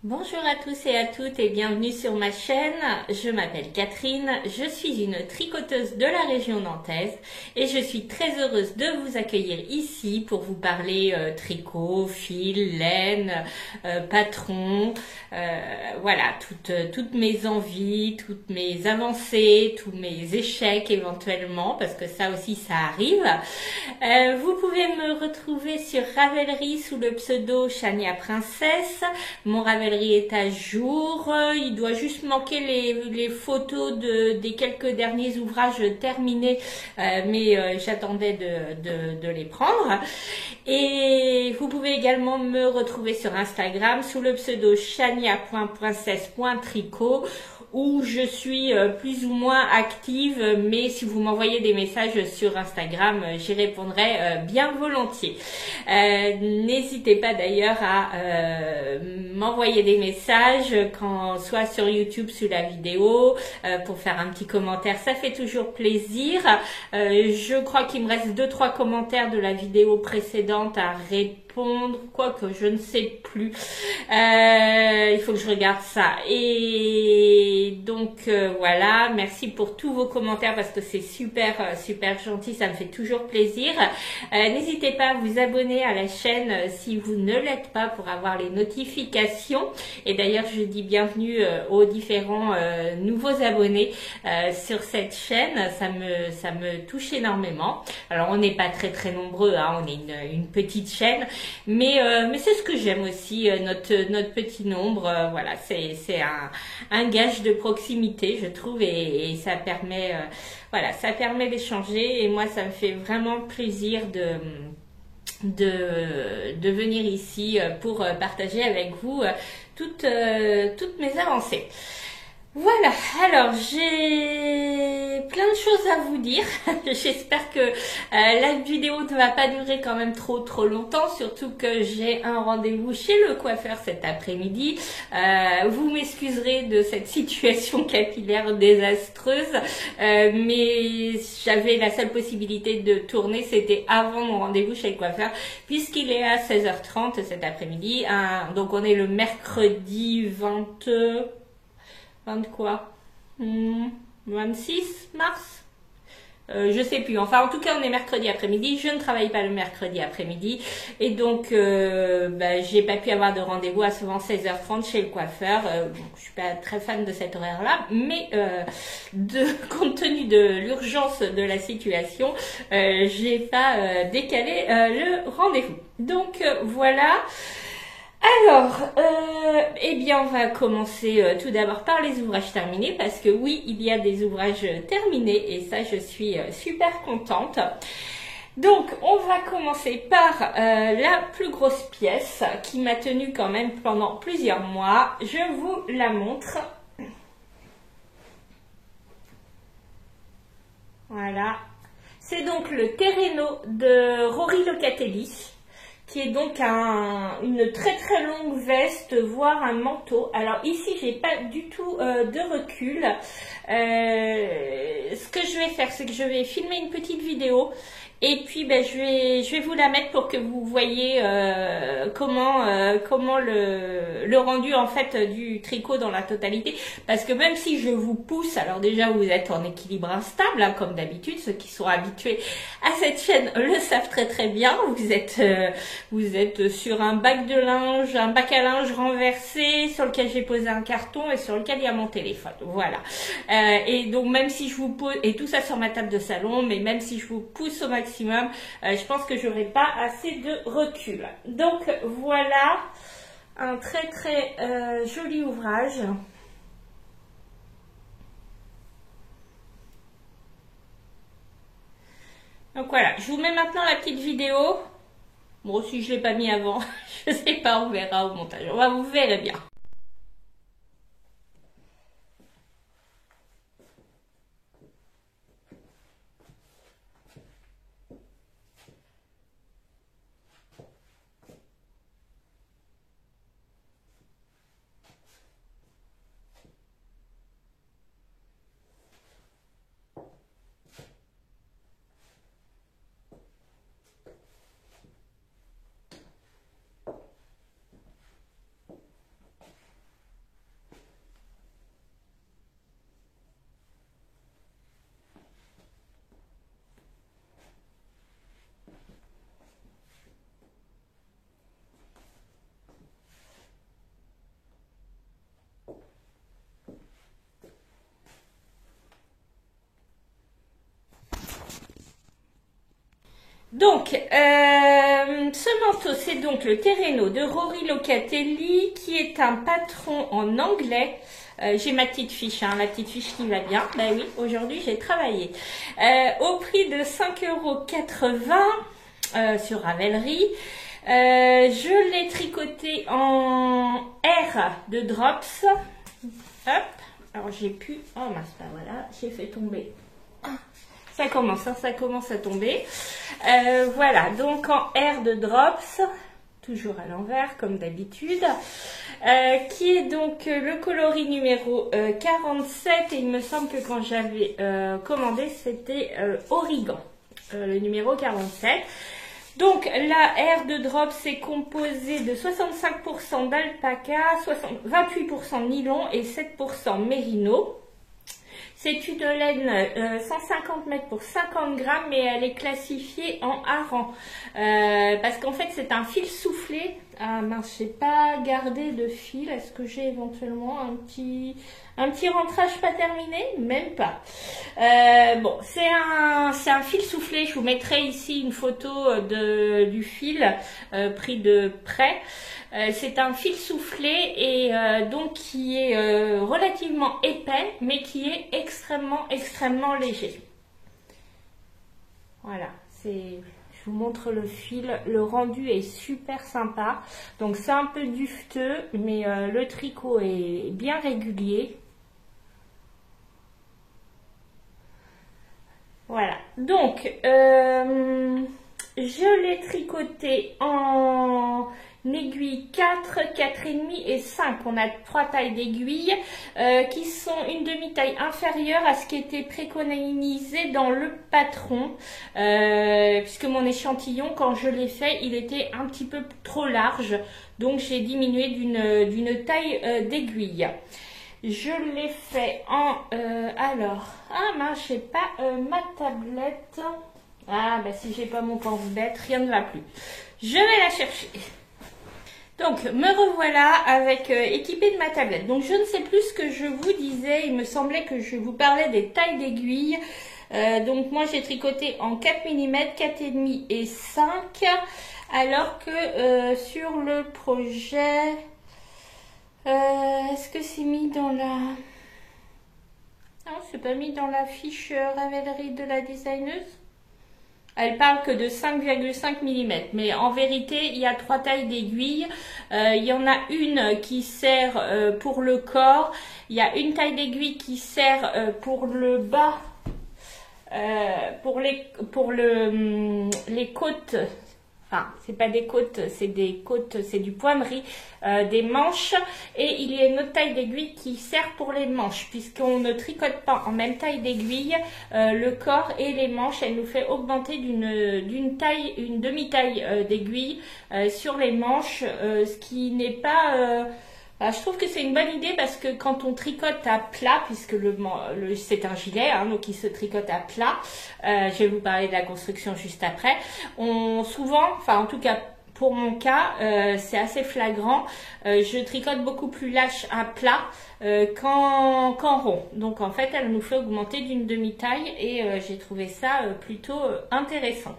Bonjour à tous et à toutes et bienvenue sur ma chaîne. Je m'appelle Catherine, je suis une tricoteuse de la région nantaise et je suis très heureuse de vous accueillir ici pour vous parler tricot, fil, laine, patron, voilà, toutes mes envies, toutes mes avancées, tous mes échecs éventuellement, parce que ça aussi ça arrive. Vous pouvez me retrouver sur Ravelry sous le pseudo Chania Princesse. Mon Ravelry est à jour, il doit juste manquer les photos des quelques derniers ouvrages terminés, mais j'attendais de les prendre. Et vous pouvez également me retrouver sur Instagram sous le pseudo chania.princesse.tricot où je suis plus ou moins active, mais si vous m'envoyez des messages sur Instagram, j'y répondrai bien volontiers. N'hésitez pas d'ailleurs à m'envoyer des messages, soit sur YouTube sous la vidéo, pour faire un petit commentaire, ça fait toujours plaisir. Je crois qu'il me reste 2-3 commentaires de la vidéo précédente à répondre, quoique je ne sais plus. Il faut que je regarde ça. Et donc voilà, merci pour tous vos commentaires parce que c'est super gentil, ça me fait toujours plaisir. N'hésitez pas à vous abonner à la chaîne si vous ne l'êtes pas pour avoir les notifications. Et d'ailleurs, je dis bienvenue aux différents nouveaux abonnés sur cette chaîne. Ça me touche énormément. Alors, on n'est pas très nombreux, hein, on est une petite chaîne, mais c'est ce que j'aime aussi, notre petit nombre. Voilà, c'est un gage de proximité, je trouve, et ça permet, voilà, ça permet d'échanger. Et moi, ça me fait vraiment plaisir de venir ici pour partager avec vous toutes mes avancées. Voilà, alors j'ai plein de choses à vous dire. J'espère que la vidéo ne va pas durer quand même trop longtemps, surtout que j'ai un rendez-vous chez le coiffeur cet après-midi. Vous m'excuserez de cette situation capillaire désastreuse, mais j'avais la seule possibilité de tourner, c'était avant mon rendez-vous chez le coiffeur, puisqu'il est à 16h30 cet après-midi. Donc on est le mercredi 20 quoi 26 mars, je sais plus, enfin en tout cas on est mercredi après-midi, je ne travaille pas le mercredi après-midi et donc j'ai pas pu avoir de rendez-vous à souvent 16h30 chez le coiffeur. Je suis pas très fan de cet horaire là, mais compte tenu de l'urgence de la situation, j'ai pas décalé le rendez-vous, donc voilà. Alors, eh bien, on va commencer tout d'abord par les ouvrages terminés, parce que oui, il y a des ouvrages terminés, et ça, je suis super contente. Donc, on va commencer par la plus grosse pièce, qui m'a tenue quand même pendant plusieurs mois. Je vous la montre. Voilà. C'est donc le Terreno de Rory Locatelli, qui est donc une très longue veste, voire un manteau. Alors ici, j'ai pas du tout de recul. Ce que je vais faire, c'est que je vais filmer une petite vidéo. Et puis je vais vous la mettre pour que vous voyez comment le rendu en fait du tricot dans la totalité, parce que même si je vous pousse, alors déjà vous êtes en équilibre instable, hein, comme d'habitude, ceux qui sont habitués à cette chaîne le savent très bien. Vous êtes sur un bac à linge renversé sur lequel j'ai posé un carton et sur lequel il y a mon téléphone, voilà. Et donc même si je vous pose, et tout ça sur ma table de salon, mais même si je vous pousse au maximum, je pense que j'aurai pas assez de recul. Donc voilà un très joli ouvrage. Donc voilà, je vous mets maintenant la petite vidéo. Bon, si je l'ai pas mis avant, je sais pas, on verra au montage. Vous verrez bien. Donc, ce manteau, c'est donc le Terreno de Rory Locatelli, qui est un patron en anglais. J'ai ma petite fiche, hein, la petite fiche qui va bien. Ben oui, aujourd'hui j'ai travaillé. Au prix de 5,80 € sur Ravelry. Je l'ai tricoté en R de Drops. Hop, alors j'ai pu... Oh mince, ben voilà, j'ai fait tomber. Ça commence, hein, ça commence à tomber. Voilà, donc en R de Drops, toujours à l'envers comme d'habitude, qui est donc le coloris numéro 47. Et il me semble que quand j'avais commandé, c'était Origan, le numéro 47. Donc la R de Drops est composée de 65% d'alpaca, 28% de nylon et 7% mérino. C'est une laine 150 mètres pour 50 grammes, mais elle est classifiée en hareng. Parce qu'en fait, c'est un fil soufflé. Ah mince, j'ai pas gardé de fil. Est-ce que j'ai éventuellement un petit rentrage pas terminé? Même pas. Bon, c'est un fil soufflé. Je vous mettrai ici une photo du fil pris de près. C'est un fil soufflé et donc qui est relativement épais, mais qui est extrêmement léger. Voilà, je vous montre le fil. Le rendu est super sympa. Donc c'est un peu dufteux, mais le tricot est bien régulier. Voilà, donc je l'ai tricoté en aiguille 4, 4,5 et 5. On a 3 tailles d'aiguilles qui sont une demi-taille inférieure à ce qui était préconisé dans le patron, puisque mon échantillon, quand je l'ai fait, il était un petit peu trop large, donc j'ai diminué d'une taille d'aiguille. Je l'ai fait en... alors, ah mince, j'ai pas ma tablette. Ah bah si j'ai pas mon pense-bête, rien ne va plus. Je vais la chercher. Donc, me revoilà avec équipée de ma tablette. Donc, je ne sais plus ce que je vous disais. Il me semblait que je vous parlais des tailles d'aiguilles. Donc, moi, j'ai tricoté en 4 mm, 4,5 et 5. Alors que sur le projet... est-ce que c'est mis dans la... Non, c'est pas mis dans la fiche Ravelry de la designeuse. Elle parle que de 5,5 mm, mais en vérité, il y a 3 tailles d'aiguilles. Il y en a une qui sert pour le corps. Il y a une taille d'aiguille qui sert pour le bas, pour les côtes. Enfin, c'est pas des côtes, c'est des côtes, c'est du poimerie, des manches. Et il y a une autre taille d'aiguille qui sert pour les manches, puisqu'on ne tricote pas en même taille d'aiguille le corps et les manches. Elle nous fait augmenter d'une taille, une demi-taille d'aiguille sur les manches, ce qui n'est pas... je trouve que c'est une bonne idée parce que quand on tricote à plat, puisque c'est un gilet, hein, donc il se tricote à plat, je vais vous parler de la construction juste après, souvent, enfin en tout cas pour mon cas, c'est assez flagrant, je tricote beaucoup plus lâche à plat qu'en rond. Donc en fait, elle nous fait augmenter d'une demi-taille et j'ai trouvé ça plutôt intéressant.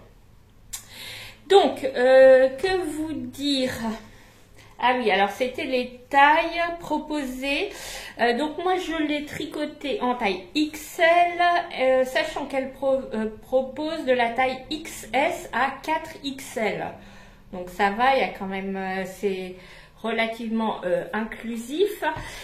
Donc, que vous dire ? Ah oui, alors c'était les tailles proposées. Donc moi je l'ai tricoté en taille XL, sachant qu'elle propose de la taille XS à 4XL. Donc ça va, il y a quand même, c'est relativement inclusif.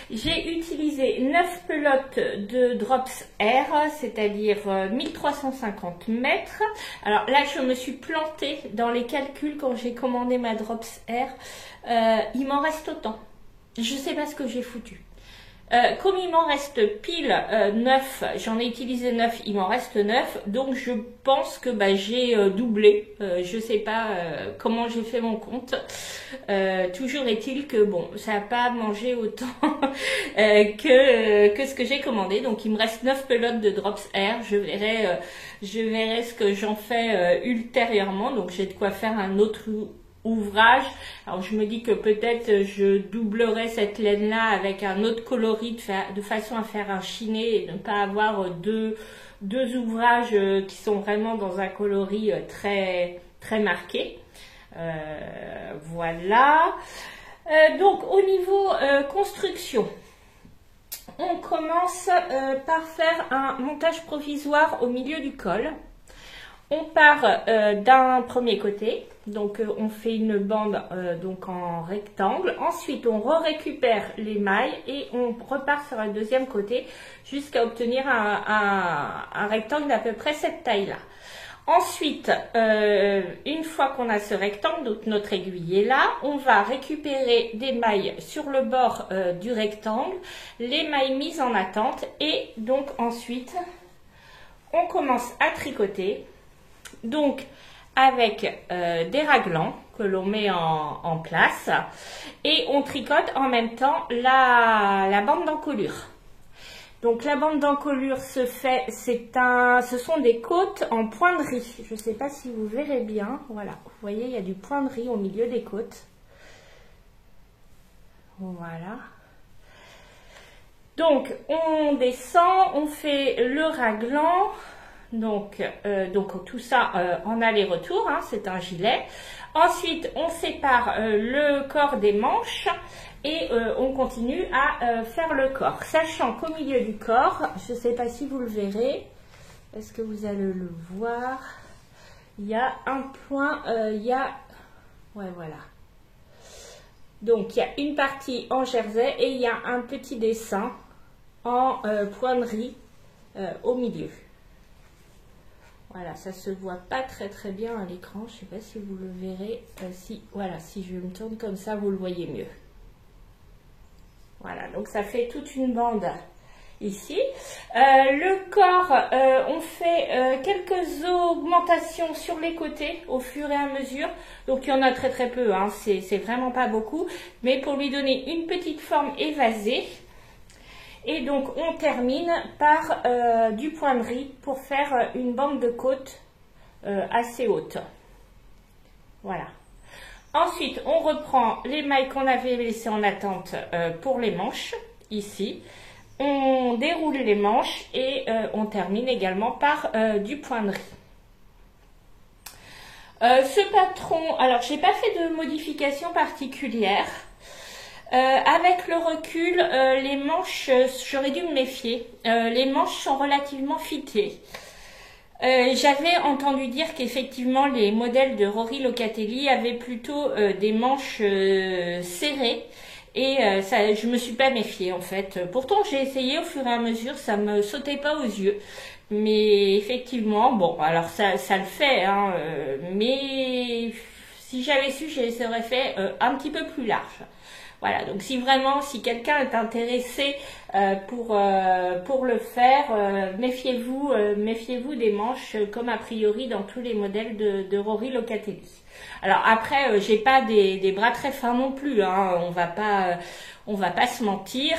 J'ai utilisé 9 pelotes de Drops R, c'est-à-dire 1350 mètres. Alors là, je me suis plantée dans les calculs quand j'ai commandé ma Drops R. Il m'en reste autant. Je sais pas ce que j'ai foutu. Comme il m'en reste pile 9, j'en ai utilisé 9, il m'en reste 9, donc je pense que j'ai doublé, je sais pas comment j'ai fait mon compte, toujours est-il que bon, ça n'a pas mangé autant que ce que j'ai commandé, donc il me reste 9 pelotes de Drops R, je verrai ce que j'en fais ultérieurement, donc j'ai de quoi faire un autre ouvrage. Alors je me dis que peut-être je doublerai cette laine-là avec un autre coloris de façon à faire un chiné et ne pas avoir deux ouvrages qui sont vraiment dans un coloris très, très marqué. Voilà. Donc au niveau construction, on commence par faire un montage provisoire au milieu du col. On part d'un premier côté, donc on fait une bande donc en rectangle. Ensuite, on récupère les mailles et on repart sur un deuxième côté jusqu'à obtenir un rectangle d'à peu près cette taille-là. Ensuite, une fois qu'on a ce rectangle, donc notre aiguille est là, on va récupérer des mailles sur le bord du rectangle, les mailles mises en attente et donc ensuite, on commence à tricoter. Donc avec des raglans que l'on met en place et on tricote en même temps la bande d'encolure. Donc la bande d'encolure se fait, ce sont des côtes en point de riz. Je ne sais pas si vous verrez bien, voilà, vous voyez il y a du point de riz au milieu des côtes. Voilà. Donc on descend, on fait le raglan. Donc tout ça en aller-retour, hein, c'est un gilet. Ensuite, on sépare le corps des manches et on continue à faire le corps. Sachant qu'au milieu du corps, je ne sais pas si vous le verrez, est-ce que vous allez le voir? Il y a un point, ouais voilà. Donc il y a une partie en jersey et il y a un petit dessin en point de riz au milieu. Voilà, ça se voit pas très bien à l'écran. Je sais pas si vous le verrez. Voilà, si je me tourne comme ça, vous le voyez mieux. Voilà, donc ça fait toute une bande ici. Le corps, on fait quelques augmentations sur les côtés au fur et à mesure. Donc il y en a très peu, hein, c'est vraiment pas beaucoup. Mais pour lui donner une petite forme évasée. Et donc on termine par du point de riz pour faire une bande de côte assez haute. Voilà. Ensuite on reprend les mailles qu'on avait laissées en attente pour les manches, ici. On déroule les manches et on termine également par du point de riz. Ce patron, alors j'ai pas fait de modification particulière. Avec le recul, les manches, j'aurais dû me méfier. Les manches sont relativement fitées. J'avais entendu dire qu'effectivement les modèles de Rory Locatelli avaient plutôt des manches serrées et je me suis pas méfiée en fait. Pourtant j'ai essayé au fur et à mesure, ça me sautait pas aux yeux. Mais effectivement, bon, alors ça le fait, hein, mais si j'avais su, je les aurais fait un petit peu plus large. Voilà, donc si quelqu'un est intéressé pour le faire, méfiez-vous des manches comme a priori dans tous les modèles de Rory Locatelli. Alors après, j'ai pas des bras très fins non plus, hein, on va pas se mentir.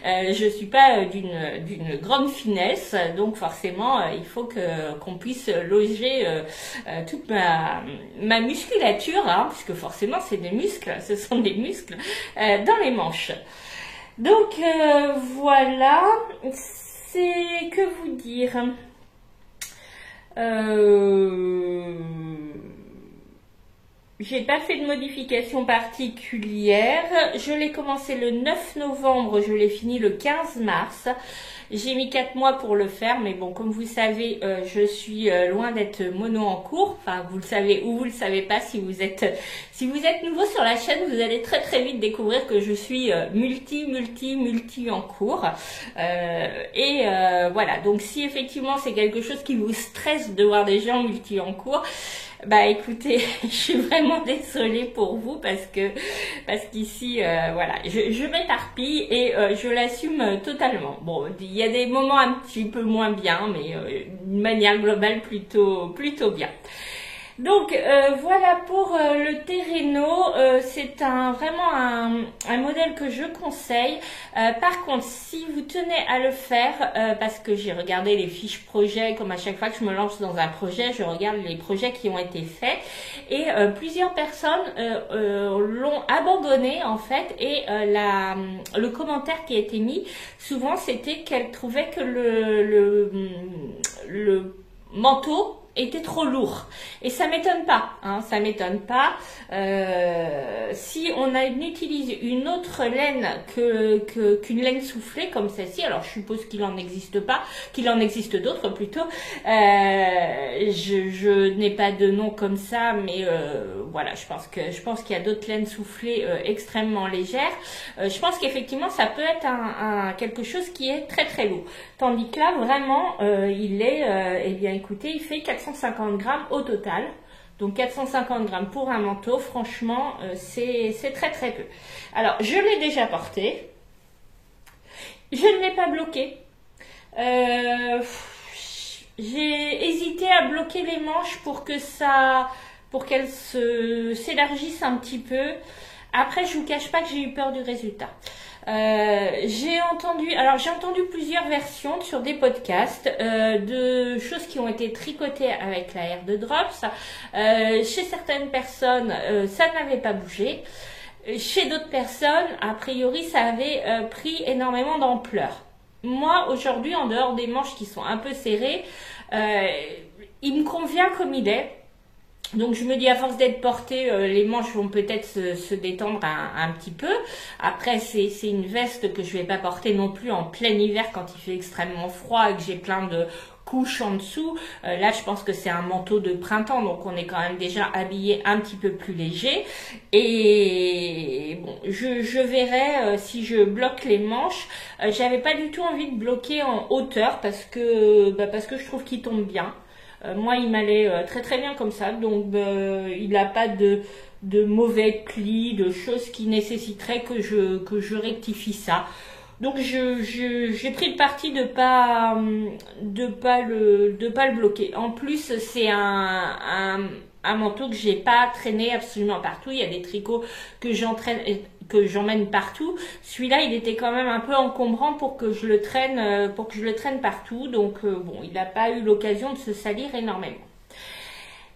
Je suis pas d'une grande finesse, donc forcément il faut qu'on puisse loger toute ma musculature, hein, puisque forcément c'est des muscles, ce sont des muscles dans les manches. Donc voilà, c'est que vous dire. J'ai pas fait de modification particulière. Je l'ai commencé le 9 novembre, je l'ai fini le 15 mars. J'ai mis 4 mois pour le faire, mais bon, comme vous savez, je suis loin d'être mono en cours. Enfin, vous le savez ou vous le savez pas. Si vous êtes nouveau sur la chaîne, vous allez très vite découvrir que je suis multi en cours. Voilà. Donc, si effectivement c'est quelque chose qui vous stresse de voir des gens multi en cours, bah écoutez, je suis vraiment désolée pour vous parce qu'ici voilà, je m'éparpille et je l'assume totalement. Bon, il y a des moments un petit peu moins bien, mais d'une manière globale plutôt bien. Donc voilà pour le Terreno, c'est vraiment un modèle que je conseille. Par contre, si vous tenez à le faire, parce que j'ai regardé les fiches projets, comme à chaque fois que je me lance dans un projet, je regarde les projets qui ont été faits et plusieurs personnes l'ont abandonné en fait et le commentaire qui a été mis, souvent c'était qu'elle trouvait que le manteau était trop lourd et ça m'étonne pas, hein, ça m'étonne pas. Si on utilise une autre laine qu'une laine soufflée comme celle-ci, alors je suppose qu'il en existe d'autres plutôt. Je n'ai pas de nom comme ça, mais voilà, je pense qu'il y a d'autres laines soufflées extrêmement légères. Je pense qu'effectivement ça peut être quelque chose qui est très très lourd. Tandis que là vraiment il est, eh bien écoutez, il fait 450 grammes au total. Donc 450 grammes pour un manteau, franchement, c'est très très peu. Alors, je l'ai déjà porté. Je ne l'ai pas bloqué. J'ai hésité à bloquer les manches pour qu'elles s'élargissent un petit peu. Après, je vous cache pas que j'ai eu peur du résultat. J'ai entendu plusieurs versions sur des podcasts de choses qui ont été tricotées avec la Air de Drops. Chez certaines personnes, ça n'avait pas bougé. Chez d'autres personnes, a priori, ça avait pris énormément d'ampleur. Moi, aujourd'hui, en dehors des manches qui sont un peu serrées, il me convient comme il est. Donc je me dis, à force d'être portée, les manches vont peut-être se détendre un petit peu. Après, c'est une veste que je vais pas porter non plus en plein hiver quand il fait extrêmement froid et que j'ai plein de couches en dessous. Là, je pense que c'est un manteau de printemps, donc on est quand même déjà habillé un petit peu plus léger. Et bon, je verrai si je bloque les manches. J'avais pas du tout envie de bloquer en hauteur parce que je trouve qu'il tombe bien. Moi, il m'allait très très bien comme ça, donc il n'a pas de mauvais plis, de choses qui nécessiteraient que je rectifie ça. Donc j'ai pris le parti de pas le bloquer. En plus, c'est un manteau que j'ai pas traîné absolument partout. Il y a des tricots que j'emmène partout. Celui-là, il était quand même un peu encombrant pour que je le traîne partout. Donc bon, il n'a pas eu l'occasion de se salir énormément.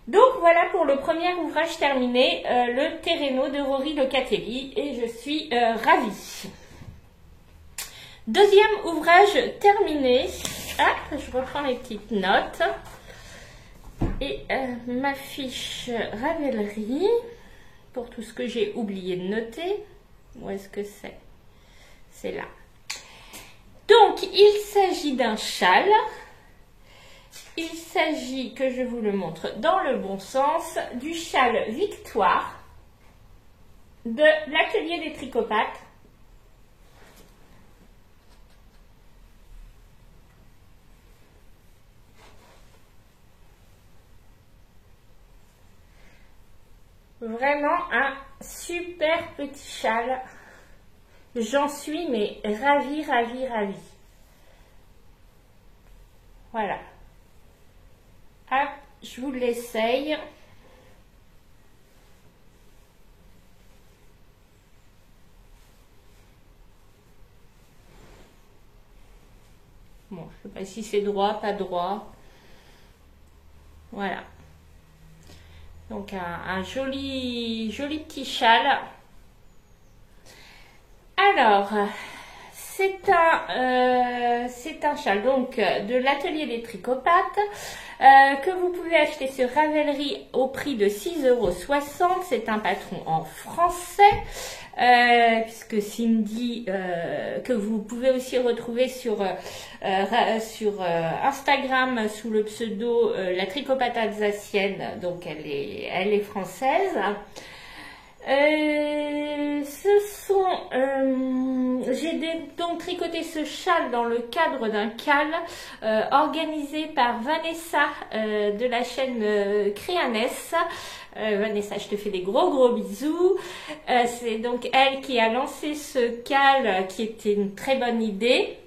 Donc voilà pour le premier ouvrage terminé, le Terreno de Rory Locatelli, et je suis ravie. Deuxième ouvrage terminé. Hop, je reprends mes petites notes. Et ma fiche Ravelry, pour tout ce que j'ai oublié de noter. Où est-ce que c'est? C'est là. Donc, il s'agit d'un châle. Il s'agit, que je vous le montre dans le bon sens, du châle Victoire de l'atelier des tricopathes. Vraiment un super petit châle. J'en suis mais ravie, ravie, ravie. Voilà. Hop, je vous l'essaye. Bon, je ne sais pas si c'est droit, pas droit. Voilà. Donc un joli petit châle. Alors, c'est un châle donc de l'atelier des tricopathes que vous pouvez acheter sur Ravelry au prix de 6,60 €. C'est un patron en français. Puisque Cindy, que vous pouvez aussi retrouver sur Instagram sous le pseudo La Tricopathe Alsacienne, donc elle est française. J'ai donc tricoté ce châle dans le cadre d'un cal organisé par Vanessa de la chaîne Créanès. Vanessa, je te fais des gros bisous. C'est donc elle qui a lancé ce cal qui était une très bonne idée.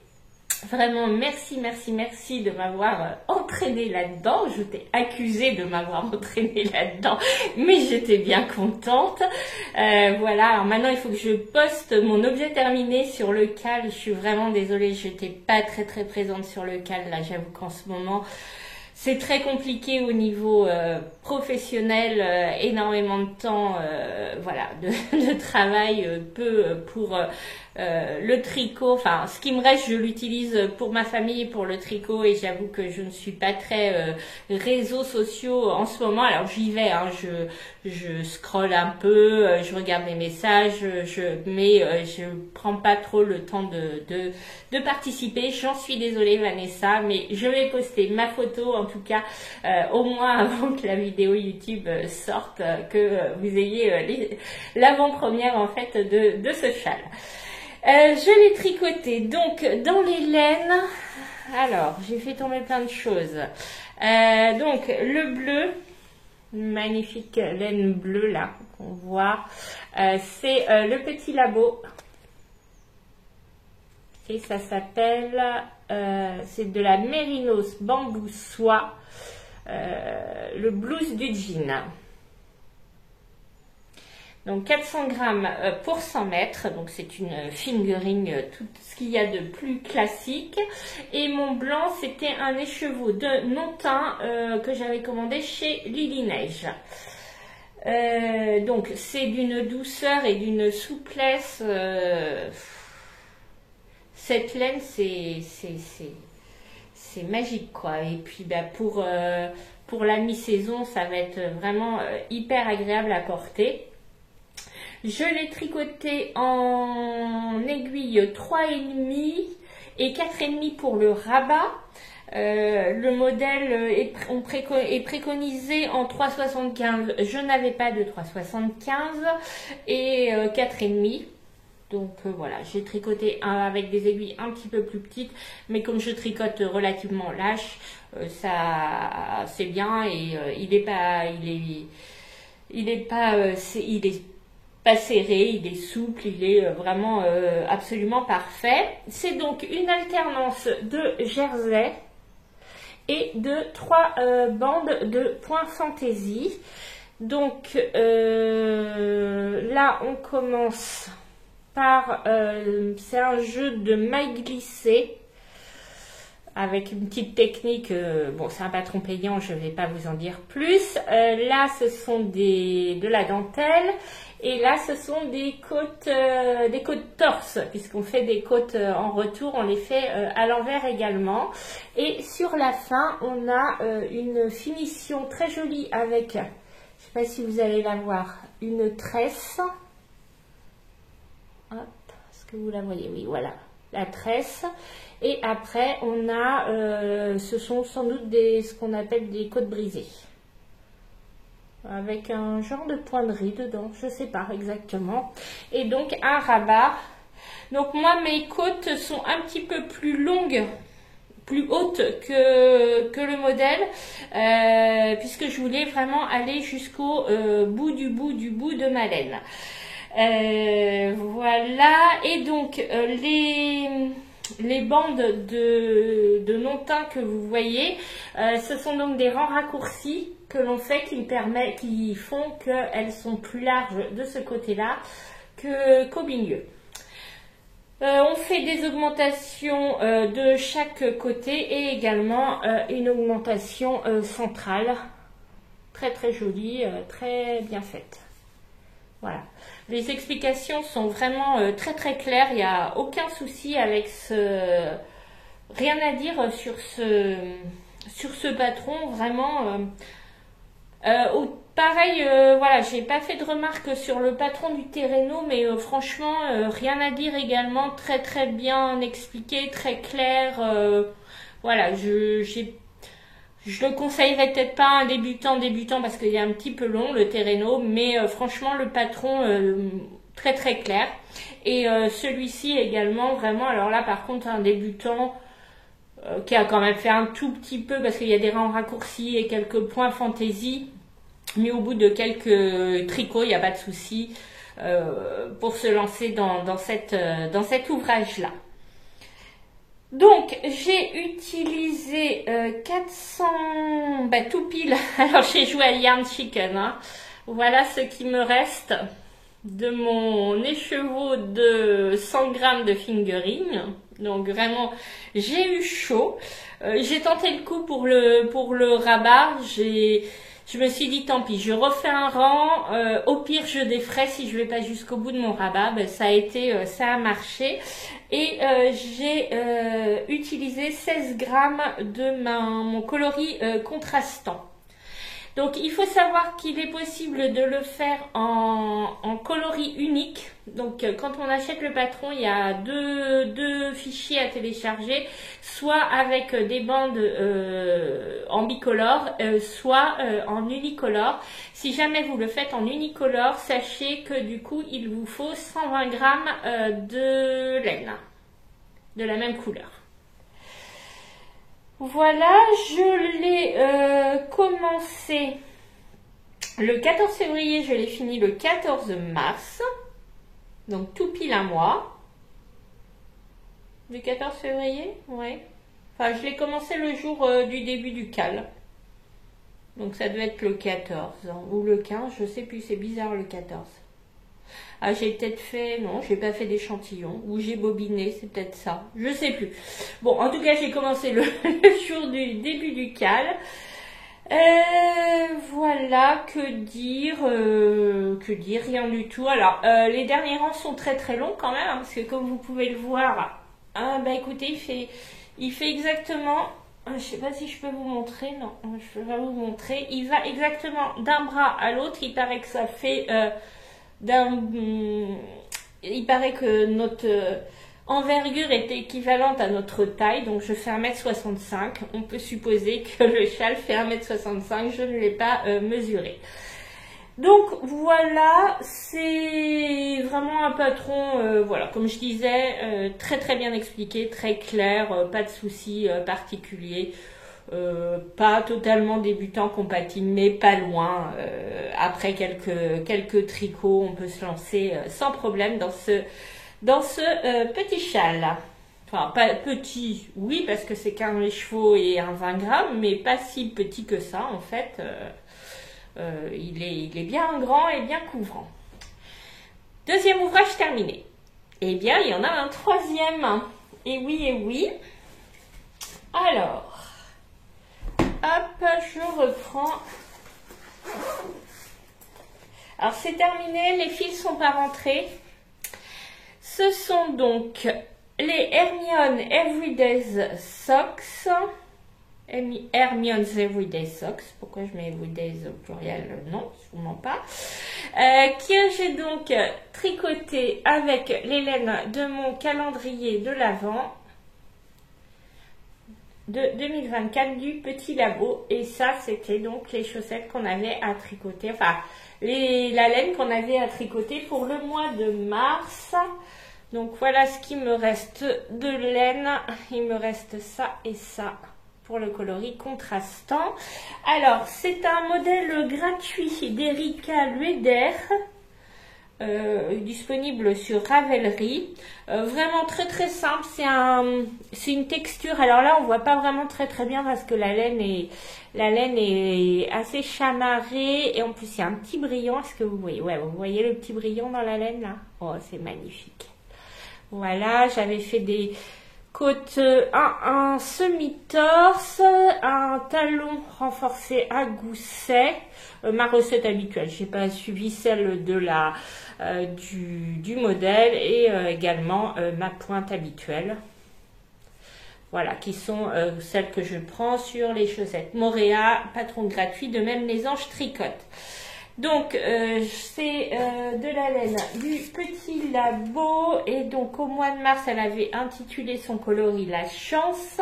Vraiment, merci, merci, merci de m'avoir entraîné là-dedans. Je t'ai accusé de m'avoir entraîné là-dedans, mais j'étais bien contente. Voilà, alors maintenant il faut que je poste mon objet terminé sur le cal. Je suis vraiment désolée, je n'étais pas très présente sur le cal. Là, j'avoue qu'en ce moment, c'est très compliqué au niveau professionnel, énormément de temps, voilà, de travail, peu pour le tricot. Enfin, ce qui me reste, je l'utilise pour ma famille et pour le tricot, et j'avoue que je ne suis pas très réseaux sociaux en ce moment. Alors j'y vais, hein, je scrolle un peu, je regarde les messages, mais je prends pas trop le temps de participer. J'en suis désolée Vanessa, mais je vais poster ma photo en tout cas au moins avant que la vidéo YouTube sorte, que vous ayez l'avant-première en fait de ce châle. Je l'ai tricoté donc dans les laines. Alors j'ai fait tomber plein de choses. Donc le bleu, magnifique laine bleue là qu'on voit, c'est le petit labo. Et ça s'appelle, c'est de la mérinos bambou soie, le blues du jean. Donc 400 grammes pour 100 mètres, donc c'est une fingering, tout ce qu'il y a de plus classique. Et mon blanc, c'était un écheveau de non-teint que j'avais commandé chez Lily Neige. Donc c'est d'une douceur et d'une souplesse. Cette laine, c'est magique quoi. Et puis bah, pour la mi-saison, ça va être vraiment hyper agréable à porter. Je l'ai tricoté en aiguille 3,5 et 4,5 pour le rabat. Le modèle est préconisé en 3,75. Je n'avais pas de 3,75 et 4,5. Donc voilà, j'ai tricoté avec des aiguilles un petit peu plus petites, mais comme je tricote relativement lâche, ça c'est bien, et il est pas serré, il est souple, il est vraiment absolument parfait. C'est donc une alternance de jersey et de 3 bandes de point fantaisie. Donc là on commence par, c'est un jeu de mailles glissées avec une petite technique, bon c'est un patron payant, je ne vais pas vous en dire plus. Là ce sont de la dentelle, et là ce sont des côtes torse, puisqu'on fait des côtes en retour, on les fait à l'envers également. Et sur la fin on a une finition très jolie avec, je ne sais pas si vous allez la voir, une tresse. Hop, est-ce que vous la voyez? Oui, voilà, la tresse. Et après, on a, ce sont sans doute ce qu'on appelle des côtes brisées. Avec un genre de pointerie dedans, je ne sais pas exactement. Et donc, un rabat. Donc, moi, mes côtes sont un petit peu plus longues, plus hautes que le modèle, puisque je voulais vraiment aller jusqu'au bout de ma laine. Voilà, et donc les bandes de non-teint que vous voyez, ce sont donc des rangs raccourcis que l'on fait qui font qu'elles sont plus larges de ce côté-là qu'au milieu. On fait des augmentations de chaque côté et également une augmentation centrale, très jolie, très bien faite. Voilà, les explications sont vraiment très claires, il n'y a aucun souci avec rien à dire sur ce patron, vraiment. Pareil, voilà, j'ai pas fait de remarques sur le patron du Terreno, mais franchement, rien à dire également, très bien expliqué, très clair. Voilà, je le conseillerais peut-être pas à un débutant parce qu'il est un petit peu long le Terreno, mais franchement le patron très clair. Et celui-ci également vraiment, alors là par contre un débutant qui a quand même fait un tout petit peu, parce qu'il y a des rangs raccourcis et quelques points fantaisie, mais au bout de quelques tricots il n'y a pas de souci pour se lancer dans cet ouvrage là. Donc, j'ai utilisé 400, tout pile, alors j'ai joué à Yarn Chicken, hein. Voilà ce qui me reste de mon écheveau de 100 grammes de fingering. Donc vraiment, j'ai eu chaud. J'ai tenté le coup pour le rabat. Je me suis dit, tant pis, je refais un rang. Au pire, je défrais si je vais pas jusqu'au bout de mon rabat. Ça a marché. Et j'ai utilisé 16 grammes de mon coloris contrastant. Donc, il faut savoir qu'il est possible de le faire en coloris unique. Donc, quand on achète le patron, il y a deux fichiers à télécharger, soit avec des bandes en bicolore, soit en unicolore. Si jamais vous le faites en unicolore, sachez que du coup, il vous faut 120 grammes de laine, de la même couleur. Voilà, je l'ai commencé le 14 février, je l'ai fini le 14 mars. Donc tout pile un mois. Du 14 février, ouais. Enfin, je l'ai commencé le jour du début du cal. Donc ça devait être le 14 ou le 15, je sais plus, c'est bizarre le 14. Ah, j'ai peut-être fait, non, j'ai pas fait d'échantillon, ou j'ai bobiné, c'est peut-être ça, je sais plus. Bon, en tout cas, j'ai commencé le jour du début du cal. Voilà, que dire, rien du tout. Alors, les derniers rangs sont très très longs quand même, hein, parce que comme vous pouvez le voir, écoutez, il fait exactement, je sais pas si je peux vous montrer, non, je peux pas vous montrer, il va exactement d'un bras à l'autre, il paraît que ça fait... il paraît que notre envergure est équivalente à notre taille, donc je fais 1m65. On peut supposer que le châle fait 1m65, je ne l'ai pas mesuré. Donc voilà, c'est vraiment un patron, voilà, comme je disais, très très bien expliqué, très clair, pas de soucis particuliers. Pas totalement débutant compatible, mais pas loin. Après quelques tricots, on peut se lancer sans problème dans ce petit châle. Enfin, pas petit, oui, parce que c'est qu'un écheveau et un 20 grammes, mais pas si petit que ça, en fait. Il est bien grand et bien couvrant. Deuxième ouvrage terminé. Eh bien, il y en a un troisième. Et oui. Alors... Hop, je reprends. Alors, c'est terminé, les fils sont pas rentrés. Ce sont donc les Hermione Everyday Socks. Hermione's Everyday Socks. Pourquoi je mets Everyday au pluriel? Non, sûrement pas. Que j'ai donc tricoté avec les laines de mon calendrier de l'Avent de 2024 du Petit Labo, et ça c'était donc les chaussettes qu'on avait à tricoter, enfin la laine qu'on avait à tricoter pour le mois de mars. Donc voilà ce qui me reste de laine, il me reste ça et ça pour le coloris contrastant. Alors c'est un modèle gratuit d'Erika Lueder, disponible sur Ravelry. Vraiment très très simple, c'est une texture, alors là on voit pas vraiment très très bien parce que la laine est assez chamarrée, et en plus il y a un petit brillant. Est-ce que vous voyez? Ouais, vous voyez le petit brillant dans la laine là? Oh, c'est magnifique. Voilà, j'avais fait des côtes, un semi-torse, un talon renforcé à gousset, ma recette habituelle. J'ai pas suivi celle de du modèle, et également ma pointe habituelle. Voilà, qui sont celles que je prends sur les chaussettes Moréa, patron gratuit, de même les anges tricotent. Donc c'est de la laine du Petit Labo, et donc au mois de mars elle avait intitulé son coloris La Chance,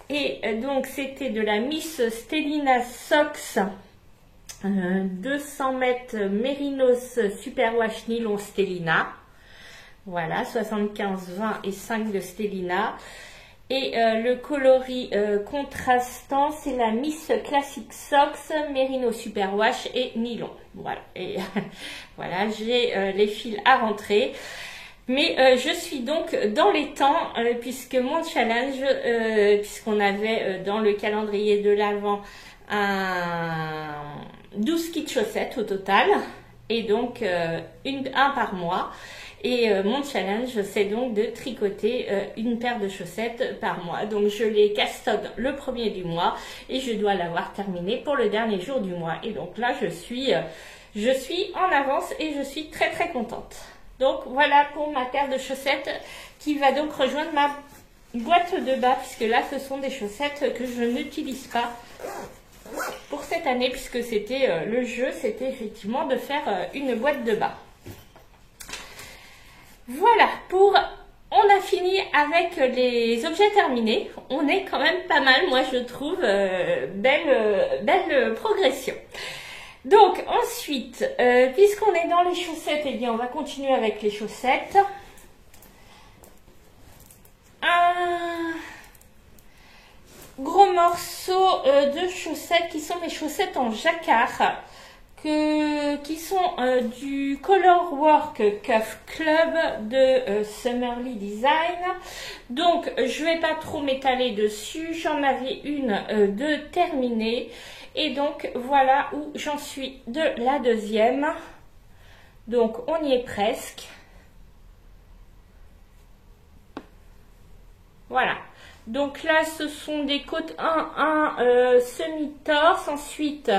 et donc c'était de la Miss Stellina Socks 200 mètres Mérinos Superwash Nylon Stellina, voilà, 75, 20 et 5 de Stellina. Et le coloris contrastant, c'est la Miss Classic Socks, Merino Superwash et Nylon. Voilà, et voilà, j'ai les fils à rentrer. Mais je suis donc dans les temps puisque mon challenge, puisqu'on avait dans le calendrier de l'Avent 12 kits chaussettes au total, et donc un par mois. Et mon challenge, c'est donc de tricoter une paire de chaussettes par mois. Donc je les castonne le premier du mois et je dois l'avoir terminé pour le dernier jour du mois. Et donc là, je suis en avance et je suis très très contente. Donc voilà pour ma paire de chaussettes qui va donc rejoindre ma boîte de bas, puisque là, ce sont des chaussettes que je n'utilise pas pour cette année, puisque c'était le jeu, c'était effectivement de faire une boîte de bas. Voilà, on a fini avec les objets terminés. On est quand même pas mal, moi je trouve, belle progression. Donc ensuite, puisqu'on est dans les chaussettes, eh bien on va continuer avec les chaussettes. Un gros morceau de chaussettes qui sont mes chaussettes en jacquard. Qui sont du Color Work Cuff Club de Summerly Design. Donc je vais pas trop m'étaler dessus, j'en avais une de terminée et donc voilà où j'en suis de la deuxième. Donc on y est presque. Voilà. Donc là ce sont des côtes 1 semi-torse, ensuite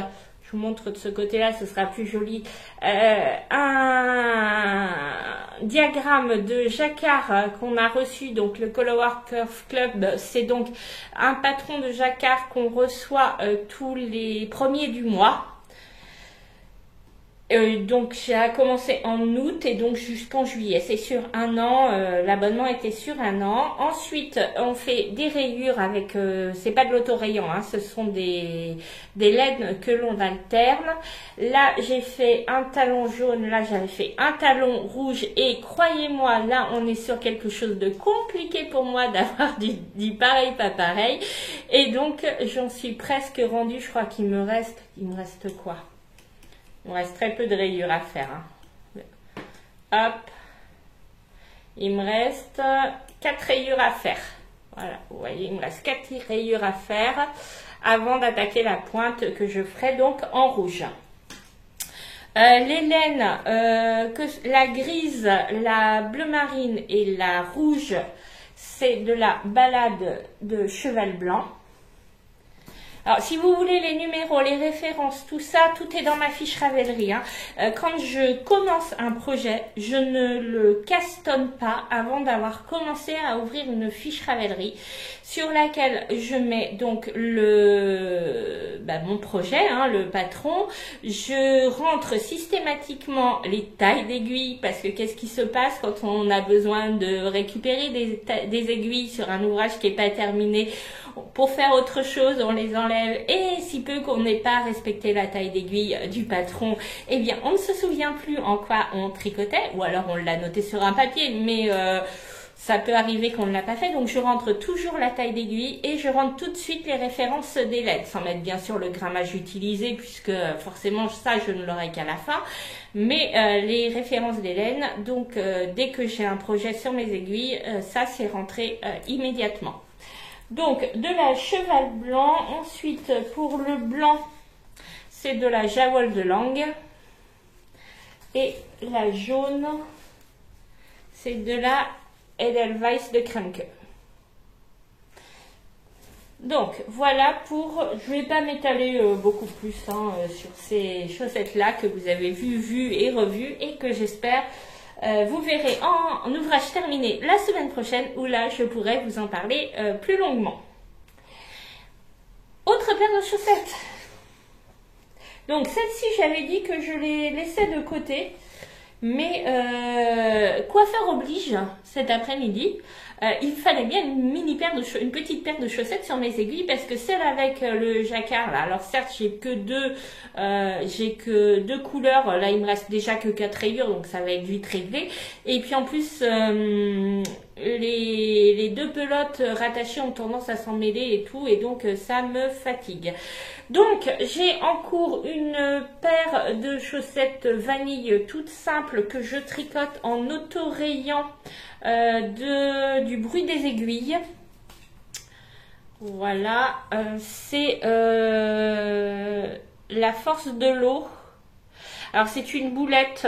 je vous montre de ce côté-là, ce sera plus joli. Un diagramme de jacquard qu'on a reçu, donc le Color Work Curve Club, c'est donc un patron de jacquard qu'on reçoit tous les premiers du mois. Donc j'ai commencé en août et donc jusqu'en juillet, c'est sur un an, l'abonnement était sur un an. Ensuite on fait des rayures avec, c'est pas de l'autorayant, hein, ce sont des laines que l'on alterne. Là j'ai fait un talon jaune, là j'avais fait un talon rouge et croyez-moi là on est sur quelque chose de compliqué pour moi d'avoir du pareil pas pareil. Et donc j'en suis presque rendue, je crois qu'il me reste quoi? Il me reste très peu de rayures à faire. Hein. Hop. Il me reste 4 rayures à faire. Voilà, vous voyez, il me reste 4 rayures à faire avant d'attaquer la pointe que je ferai donc en rouge. Les laines, la grise, la bleu marine et la rouge, c'est de la balade de cheval blanc. Alors, si vous voulez les numéros, les références, tout ça, tout est dans ma fiche Ravelry. Hein. Quand je commence un projet, je ne le castonne pas avant d'avoir commencé à ouvrir une fiche Ravelry sur laquelle je mets donc mon projet, hein, le patron. Je rentre systématiquement les tailles d'aiguilles parce que qu'est-ce qui se passe quand on a besoin de récupérer des aiguilles sur un ouvrage qui n'est pas terminé? Pour faire autre chose, on les enlève et si peu qu'on n'ait pas respecté la taille d'aiguille du patron, eh bien on ne se souvient plus en quoi on tricotait ou alors on l'a noté sur un papier, mais ça peut arriver qu'on ne l'a pas fait. Donc je rentre toujours la taille d'aiguille et je rentre tout de suite les références des laines, sans mettre bien sûr le grammage utilisé puisque forcément ça je ne l'aurai qu'à la fin, mais les références des laines, donc dès que j'ai un projet sur mes aiguilles, ça c'est rentré immédiatement. Donc, de la cheval blanc. Ensuite, pour le blanc, c'est de la Jawol de Lange. Et la jaune, c'est de la Edelweiss de Kremke. Donc, voilà pour... Je ne vais pas m'étaler beaucoup plus sur ces chaussettes-là que vous avez vues et revues et que j'espère... vous verrez en ouvrage terminé la semaine prochaine où là je pourrai vous en parler plus longuement. Autre paire de chaussettes. Donc celle-ci j'avais dit que je les laissais de côté, mais coiffeur oblige cet après-midi. Il fallait bien une petite paire de chaussettes sur mes aiguilles parce que celle avec le jacquard là, alors certes j'ai que deux couleurs, là il me reste déjà que 4 rayures donc ça va être vite réglé, et puis en plus les deux pelotes rattachées ont tendance à s'en mêler et tout, et donc ça me fatigue. Donc j'ai en cours une paire de chaussettes vanille toutes simples que je tricote en autorayant du bruit des aiguilles. Voilà, c'est la force de l'eau. Alors c'est une boulette,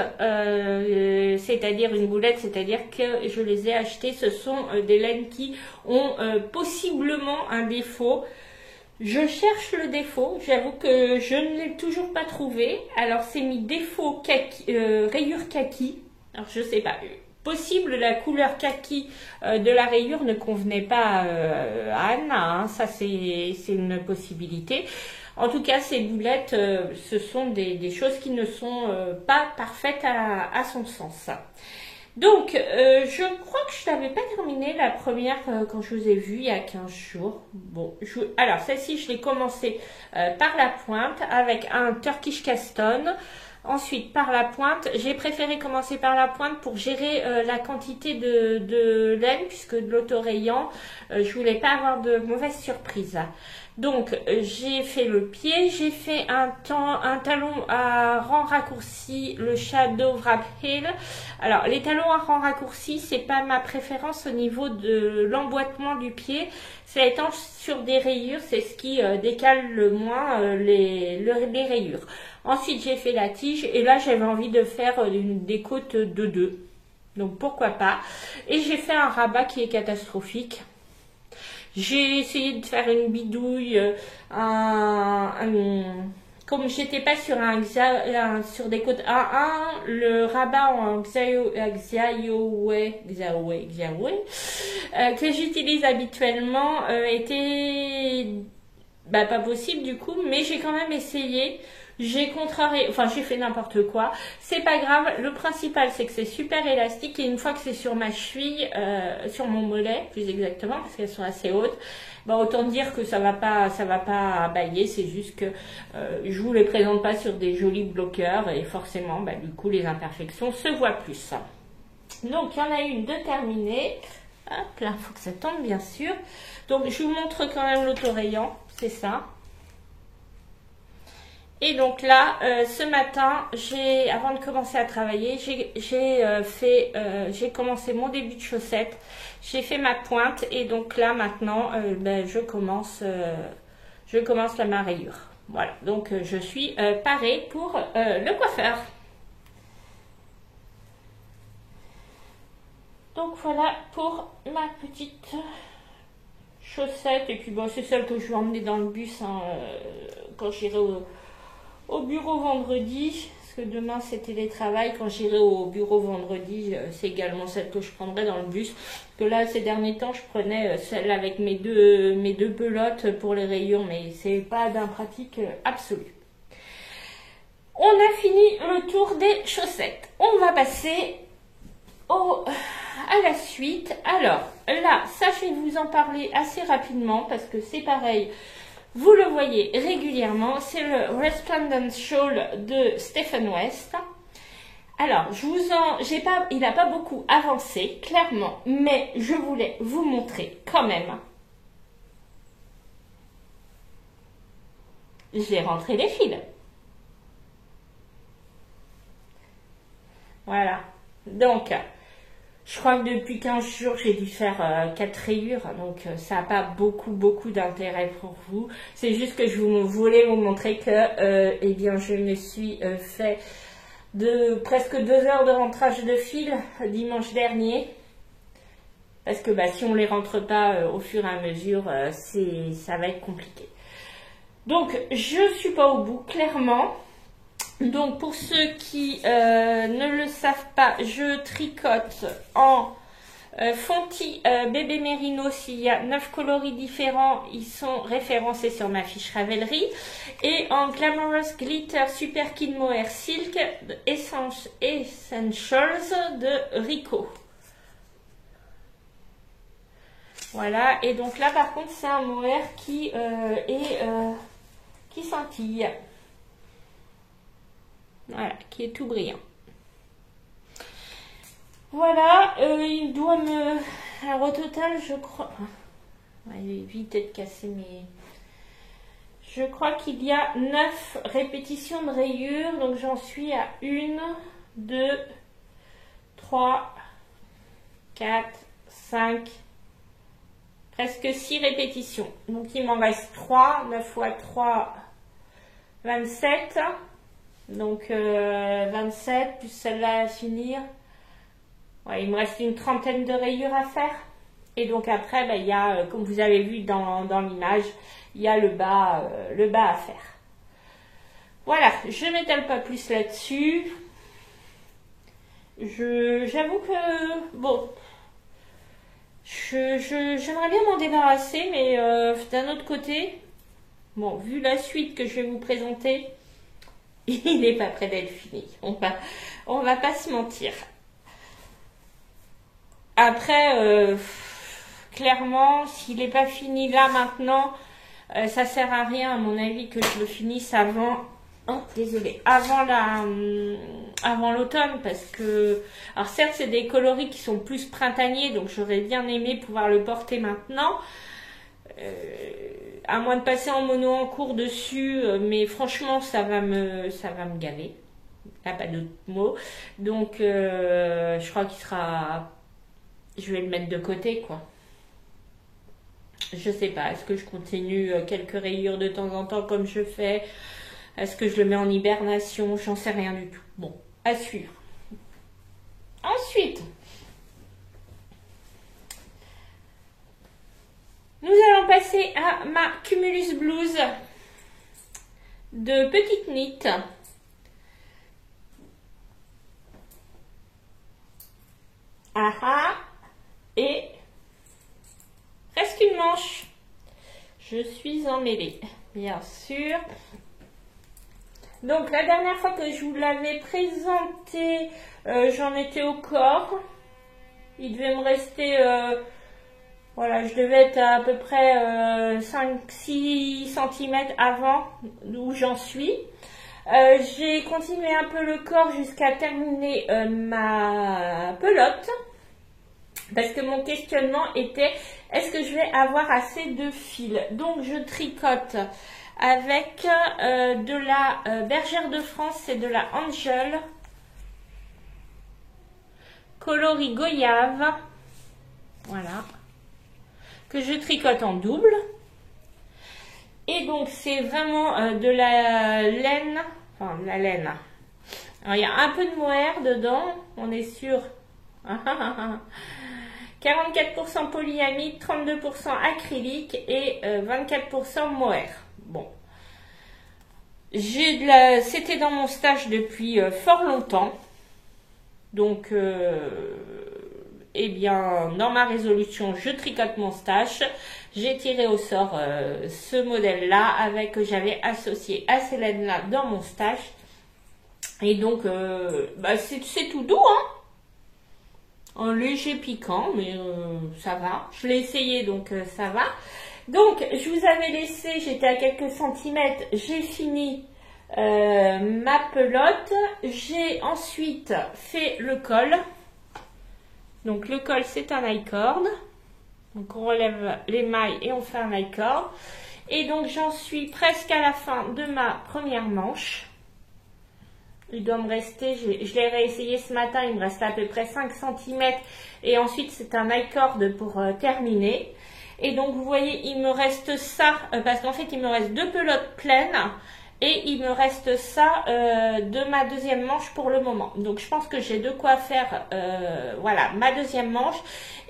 c'est-à-dire que je les ai achetées. Ce sont des laines qui ont possiblement un défaut. Je cherche le défaut, j'avoue que je ne l'ai toujours pas trouvé. Alors c'est mis défaut kaki, rayure kaki. Alors je sais pas, possible la couleur kaki de la rayure ne convenait pas à Anna, hein. Ça c'est une possibilité. En tout cas, ces boulettes, ce sont des choses qui ne sont pas parfaites à son sens. Donc, je crois que je n'avais pas terminé la première quand je vous ai vu il y a 15 jours. Bon, alors celle-ci, je l'ai commencée par la pointe avec un Turkish Caston. Ensuite, par la pointe, j'ai préféré commencer par la pointe pour gérer la quantité de laine, puisque de l'autorayant, je voulais pas avoir de mauvaises surprises. Donc, j'ai fait le pied, j'ai fait un talon à rang raccourci, le Shadow Wrap Heel. Alors, les talons à rang raccourci, c'est pas ma préférence au niveau de l'emboîtement du pied. Ça étant sur des rayures, c'est ce qui décale le moins les rayures. Ensuite, j'ai fait la tige et là, j'avais envie de faire des côtes de 2. Donc, pourquoi pas. Et j'ai fait un rabat qui est catastrophique. J'ai essayé de faire une bidouille, comme j'étais pas sur sur des côtes 1-1, le rabat en Xiaowei que j'utilise habituellement était pas possible du coup, mais j'ai quand même essayé. J'ai contrarié, enfin j'ai fait n'importe quoi, c'est pas grave, le principal c'est que c'est super élastique et une fois que c'est sur ma cheville, sur mon mollet plus exactement parce qu'elles sont assez hautes, autant dire que ça va pas bailler, c'est juste que je vous les présente pas sur des jolis bloqueurs et forcément du coup les imperfections se voient plus. Donc il y en a une de terminée, hop là, faut que ça tombe bien sûr, donc je vous montre quand même l'autorayant, c'est ça. Et donc là, ce matin, avant de commencer à travailler, j'ai commencé mon début de chaussette. J'ai fait ma pointe et donc là maintenant, je commence ma rayure. Voilà, donc je suis parée pour le coiffeur. Donc voilà pour ma petite chaussette. Et puis c'est celle que je vais emmener dans le bus quand j'irai au bureau vendredi, parce que demain c'est télétravail. Quand j'irai au bureau vendredi, c'est également celle que je prendrai dans le bus. Parce que là, ces derniers temps, je prenais celle avec mes deux pelotes pour les rayures, mais c'est pas d'un pratique absolu. On a fini le tour des chaussettes. On va passer à la suite. Alors là, ça je vais vous en parler assez rapidement parce que c'est pareil. Vous le voyez régulièrement, c'est le Resplendent Shawl de Stephen West. Alors, il n'a pas beaucoup avancé, clairement, mais je voulais vous montrer quand même. J'ai rentré les fils. Voilà. Donc, je crois que depuis 15 jours, j'ai dû faire 4 rayures, donc ça n'a pas beaucoup d'intérêt pour vous. C'est juste que je voulais vous montrer que je me suis fait de presque 2 heures de rentrage de fil dimanche dernier. Parce que si on ne les rentre pas au fur et à mesure, ça va être compliqué. Donc, je ne suis pas au bout, clairement. Donc pour ceux qui ne le savent pas, je tricote en Fonti bébé mérinos. Il y a 9 coloris différents, ils sont référencés sur ma fiche Ravelry. Et en Glamorous Glitter Super Kid Mohair Silk Essentials de Rico. Voilà, et donc là par contre c'est un mohair qui scintille. Voilà, qui est tout brillant. Voilà, il doit me... Alors au total, je crois... Ouais, il est vite de casser mes... Je crois qu'il y a 9 répétitions de rayures, donc j'en suis à 1, 2, 3, 4, 5, presque 6 répétitions. Donc il m'en reste 3, 9 fois 3, 27. Donc 27 plus celle-là à finir. Ouais, il me reste une trentaine de rayures à faire. Et donc après, il y a, comme vous avez vu dans l'image, il y a le bas à faire. Voilà, je n'étale pas plus là-dessus. J'avoue que, bon, j'aimerais bien m'en débarrasser, mais d'un autre côté, bon, vu la suite que je vais vous présenter, il n'est pas prêt d'être fini. On va pas se mentir. Après, clairement, s'il n'est pas fini là maintenant, ça sert à rien à mon avis que je le finisse avant. Oh, désolée, avant l'automne, parce que, alors certes c'est des coloris qui sont plus printaniers, donc j'aurais bien aimé pouvoir le porter maintenant, à moins de passer en mono en cours dessus, mais franchement ça va me gaver, il n'y a pas d'autre mot, donc je crois qu'il sera, je vais le mettre de côté quoi. Je sais pas, est-ce que je continue quelques rayures de temps en temps comme je fais? Est-ce que je le mets en hibernation? J'en sais rien du tout. Bon, à suivre. Ensuite, nous allons passer à ma Cumulus Blues de petite knit. Et presque une manche. Je suis emmêlée, bien sûr. Donc la dernière fois que je vous l'avais présenté, j'en étais au corps. Il devait me rester, voilà, je devais être à peu près 5-6 cm avant où j'en suis. J'ai continué un peu le corps jusqu'à terminer ma pelote. Parce que mon questionnement était, est-ce que je vais avoir assez de fil? Donc je tricote avec de la Bergère de France et de la Angel coloris goyave, voilà, que je tricote en double. Et donc c'est vraiment de la laine, enfin de la laine. Alors il y a un peu de mohair dedans, on est sûr. 44% polyamide, 32% acrylique et 24% mohair. Bon, c'était dans mon stage depuis fort longtemps, donc eh bien dans ma résolution je tricote mon stage. J'ai tiré au sort ce modèle là avec que j'avais associé à ces laines là dans mon stage, et donc c'est tout doux hein, un léger piquant, mais ça va. Je l'ai essayé, donc ça va. Donc, je vous avais laissé, j'étais à quelques centimètres, j'ai fini ma pelote. J'ai ensuite fait le col. Donc, le col, c'est un I-cord. Donc, on relève les mailles et on fait un I-cord. Et donc, j'en suis presque à la fin de ma première manche. Il doit me rester, je l'ai réessayé ce matin, il me reste à peu près 5 cm. Et ensuite, c'est un I-cord pour terminer. Et donc, vous voyez, il me reste ça, parce qu'en fait, il me reste 2 pelotes pleines. Et il me reste ça de ma deuxième manche pour le moment. Donc, je pense que j'ai de quoi faire, voilà, ma deuxième manche.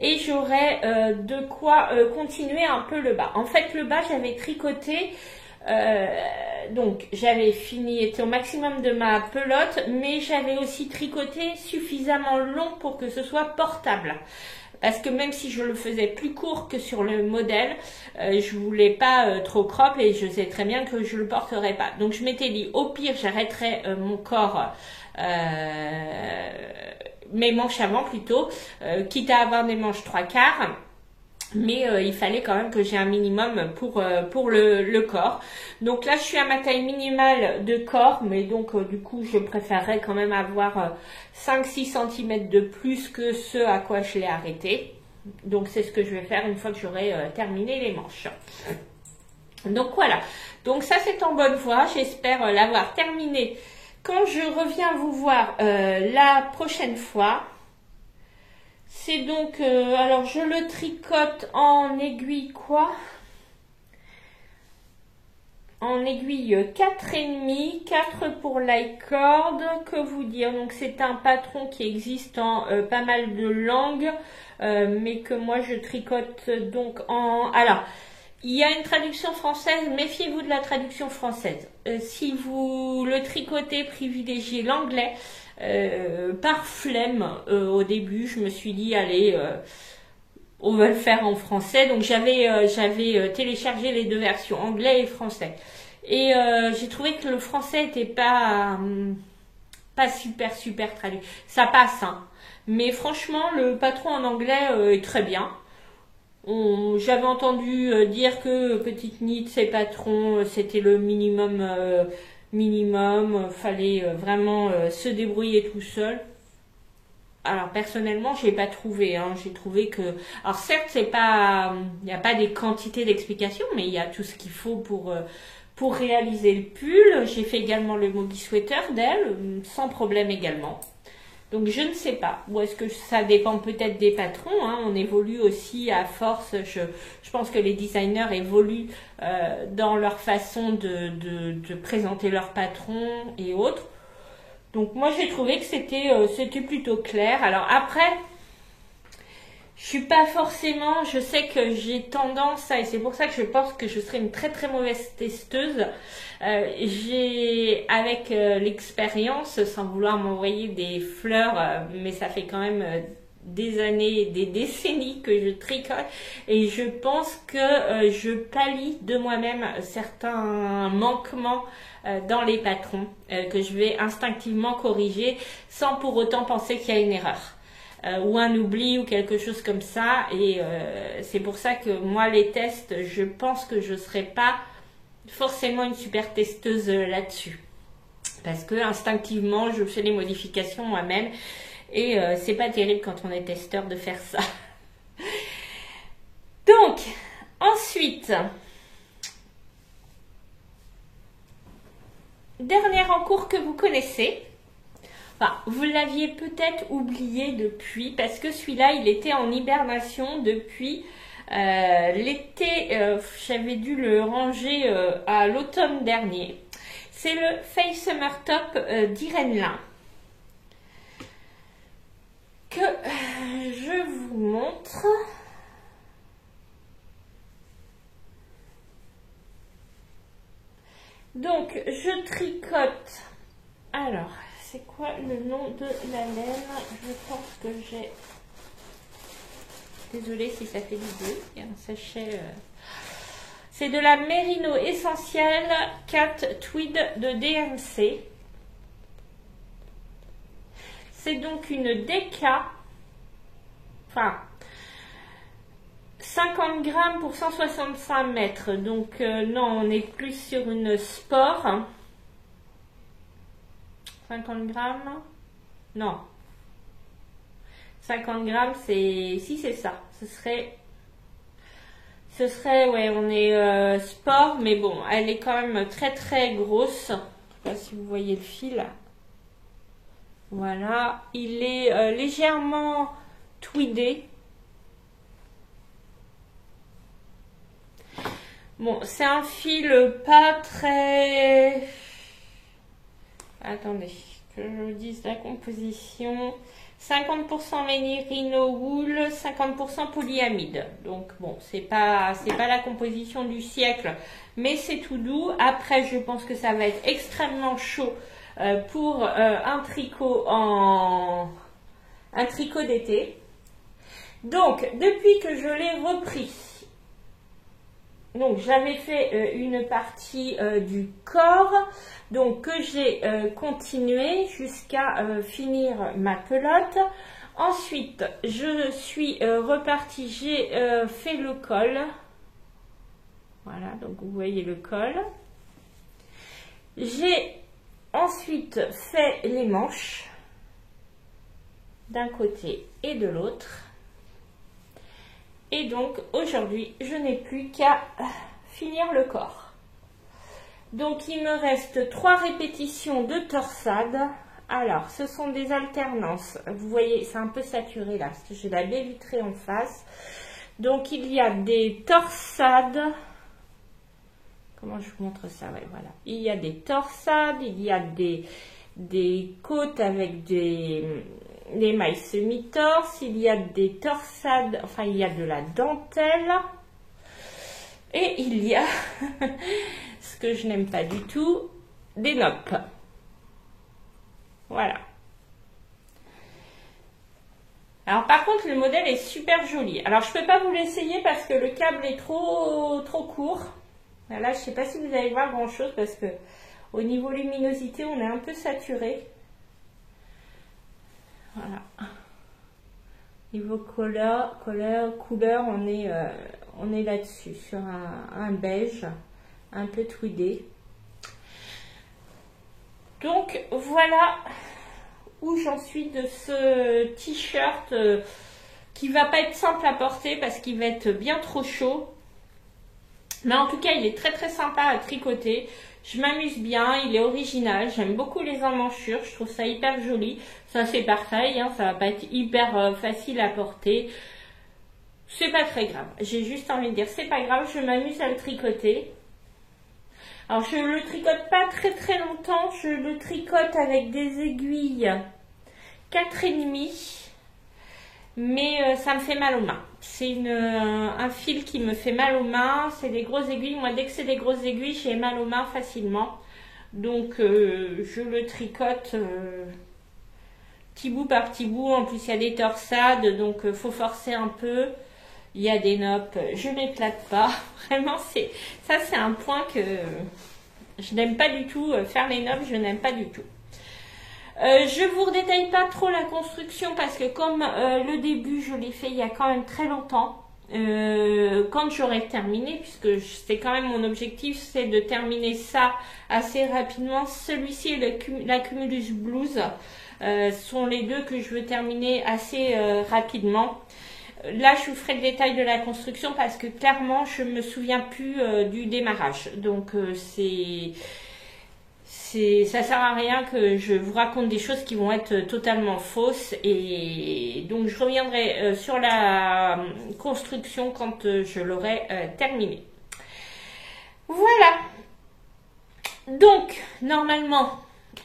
Et j'aurai de quoi continuer un peu le bas. En fait, le bas, j'avais tricoté... donc j'avais fini, était au maximum de ma pelote, mais j'avais aussi tricoté suffisamment long pour que ce soit portable, parce que même si je le faisais plus court que sur le modèle, je voulais pas trop crop, et je sais très bien que je le porterais pas. Donc je m'étais dit au pire j'arrêterais mon corps, mes manches avant plutôt, quitte à avoir des manches 3/4. Mais il fallait quand même que j'ai un minimum pour le corps. Donc là, je suis à ma taille minimale de corps, mais donc du coup, je préférerais quand même avoir 5-6 cm de plus que ce à quoi je l'ai arrêté. Donc c'est ce que je vais faire une fois que j'aurai terminé les manches. Donc voilà, donc ça c'est en bonne voie, j'espère l'avoir terminé quand je reviens vous voir la prochaine fois. C'est donc, alors je le tricote en aiguille quoi? En aiguille 4,5, 4 pour l'aï-cord, que vous dire. Donc c'est un patron qui existe en pas mal de langues, mais que moi je tricote donc en... Alors, il y a une traduction française, méfiez-vous de la traduction française. Si vous le tricotez, privilégiez l'anglais. Par flemme au début, je me suis dit allez, on va le faire en français. Donc j'avais téléchargé les deux versions, anglais et français. Et j'ai trouvé que le français était pas super traduit. Ça passe, hein. Mais franchement, le patron en anglais est très bien. J'avais entendu dire que Petite Knit, ses patrons, c'était le minimum, fallait vraiment se débrouiller tout seul. Alors personnellement, j'ai pas trouvé, hein. J'ai trouvé que, alors certes, c'est pas, il n'y a pas des quantités d'explications, mais il y a tout ce qu'il faut pour réaliser le pull. J'ai fait également le Mogi Sweater d'elle, sans problème également. Donc je ne sais pas, ou est-ce que ça dépend peut-être des patrons, hein. On évolue aussi à force, je pense que les designers évoluent dans leur façon de présenter leurs patrons et autres. Donc moi j'ai trouvé que c'était plutôt clair. Alors après, je suis pas forcément, je sais que j'ai tendance à, et c'est pour ça que je pense que je serai une très mauvaise testeuse. J'ai, avec l'expérience, sans vouloir m'envoyer des fleurs, mais ça fait quand même des années, des décennies que je tricote, et je pense que je pallie de moi-même certains manquements dans les patrons que je vais instinctivement corriger sans pour autant penser qu'il y a une erreur. Ou un oubli ou quelque chose comme ça, et c'est pour ça que moi les tests, je pense que je ne serai pas forcément une super testeuse là-dessus, parce que instinctivement je fais les modifications moi-même, et c'est pas terrible quand on est testeur de faire ça. Donc ensuite, dernier en cours que vous connaissez. Enfin, vous l'aviez peut-être oublié depuis, parce que celui-là, il était en hibernation depuis l'été. J'avais dû le ranger à l'automne dernier. C'est le Faye Summer Top d'Irène Lin, que je vous montre. Donc, je tricote. Alors, c'est quoi le nom de la laine? Je pense que j'ai... Désolée si ça fait du bruit. Il y a un sachet... C'est de la Merino Essentielle 4 Tweed de DMC. C'est donc une DK. Enfin... 50 grammes pour 165 mètres. Donc non, on est plus sur une sport. 50 grammes. Non. 50 grammes, c'est... Si, c'est ça. Ce serait, ouais, on est sport. Mais bon, elle est quand même très grosse. Je ne sais pas si vous voyez le fil. Voilà. Il est légèrement tweedé. Bon, c'est un fil pas très... Attendez, que je vous dise la composition. 50% Merino Wool, 50% polyamide. Donc bon, c'est pas la composition du siècle, mais c'est tout doux. Après, je pense que ça va être extrêmement chaud pour un tricot d'été. Donc, depuis que je l'ai repris, donc j'avais fait une partie du corps, donc que j'ai continué jusqu'à finir ma pelote. Ensuite, je suis repartie, j'ai fait le col. Voilà, donc vous voyez le col. J'ai ensuite fait les manches d'un côté et de l'autre. Et donc aujourd'hui, je n'ai plus qu'à finir le corps. Donc il me reste 3 répétitions de torsade. Alors, ce sont des alternances. Vous voyez, c'est un peu saturé là, parce que j'ai la baie vitrée en face. Donc il y a des torsades. Comment je vous montre ça? Ouais, voilà. Il y a des torsades, il y a des côtes avec des mailles semi-torses, il y a des torsades, enfin il y a de la dentelle. Et il y a, ce que je n'aime pas du tout, des noppes. Voilà. Alors par contre, le modèle est super joli. Alors je ne peux pas vous l'essayer parce que le câble est trop court. Là, je ne sais pas si vous allez voir grand chose parce que au niveau luminosité, on est un peu saturé. Voilà. Niveau couleur, on est là-dessus, sur un beige, un peu tweedé. Donc voilà où j'en suis de ce t-shirt qui va pas être simple à porter parce qu'il va être bien trop chaud. Mais en tout cas, il est très très sympa à tricoter. Je m'amuse bien, il est original. J'aime beaucoup les emmanchures, je trouve ça hyper joli. Ça c'est pareil, hein, ça va pas être hyper facile à porter. C'est pas très grave. J'ai juste envie de dire, c'est pas grave, je m'amuse à le tricoter. Alors je le tricote pas très longtemps, je le tricote avec des aiguilles 4,5. Mais ça me fait mal aux mains. C'est un fil qui me fait mal aux mains. C'est des grosses aiguilles. Moi, dès que c'est des grosses aiguilles, j'ai mal aux mains facilement. Donc, je le tricote petit bout par petit bout. En plus, il y a des torsades. Donc, faut forcer un peu. Il y a des noppes. Je n'éclate pas. Vraiment, ça, c'est un point que je n'aime pas du tout. Faire les noppes, je n'aime pas du tout. Je vous redétaille pas trop la construction parce que comme le début je l'ai fait il y a quand même très longtemps, quand j'aurai terminé, puisque c'est quand même mon objectif, c'est de terminer ça assez rapidement. Celui-ci et la Cumulus Blues sont les deux que je veux terminer assez rapidement. Là, je vous ferai le détail de la construction parce que clairement, je me souviens plus du démarrage. Donc, ça sert à rien que je vous raconte des choses qui vont être totalement fausses. Et donc, je reviendrai sur la construction quand je l'aurai terminée. Voilà. Donc, normalement,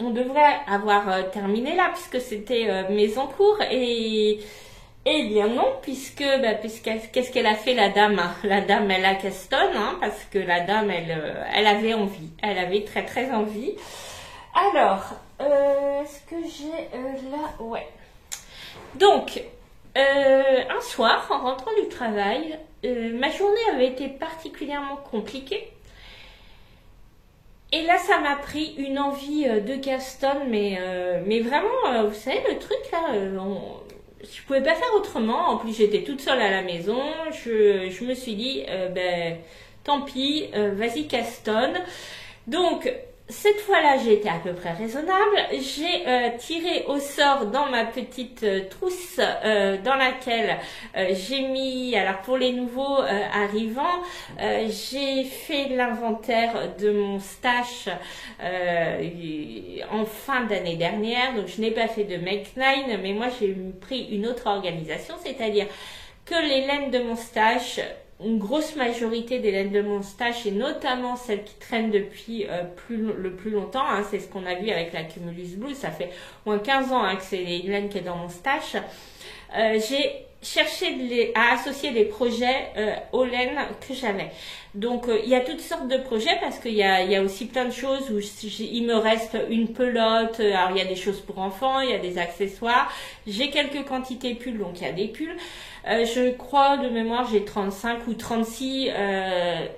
on devrait avoir terminé là puisque c'était mes encours et bien non, puisque qu'est-ce qu'elle a fait la dame? La dame, elle a castonne, hein, parce que la dame, elle avait envie. Elle avait très envie. Alors, est-ce que j'ai là? Ouais. Donc, un soir, en rentrant du travail, ma journée avait été particulièrement compliquée. Et là, ça m'a pris une envie de castonne, mais vraiment, vous savez, le truc là, je pouvais pas faire autrement. En plus, j'étais toute seule à la maison. Je me suis dit, tant pis, vas-y castonne. Donc, cette fois-là, j'ai été à peu près raisonnable. J'ai tiré au sort dans ma petite trousse dans laquelle j'ai mis, alors pour les nouveaux arrivants, j'ai fait l'inventaire de mon stash en fin d'année dernière. Donc, je n'ai pas fait de Make 9, mais moi, j'ai pris une autre organisation, c'est-à-dire que les laines de mon stash, une grosse majorité des laines de mon stash, et notamment celles qui traînent depuis le plus longtemps, hein, c'est ce qu'on a vu avec la Cumulus Blue, ça fait au moins 15 ans hein, que c'est les laines qui est dans mon stash. J'ai cherché à associer des projets aux laines que j'avais. Donc il y a toutes sortes de projets parce qu'il y a aussi plein de choses où il me reste une pelote, alors il y a des choses pour enfants, il y a des accessoires, j'ai quelques quantités pulls, donc il y a des pulls. Je crois de mémoire j'ai 35 ou 36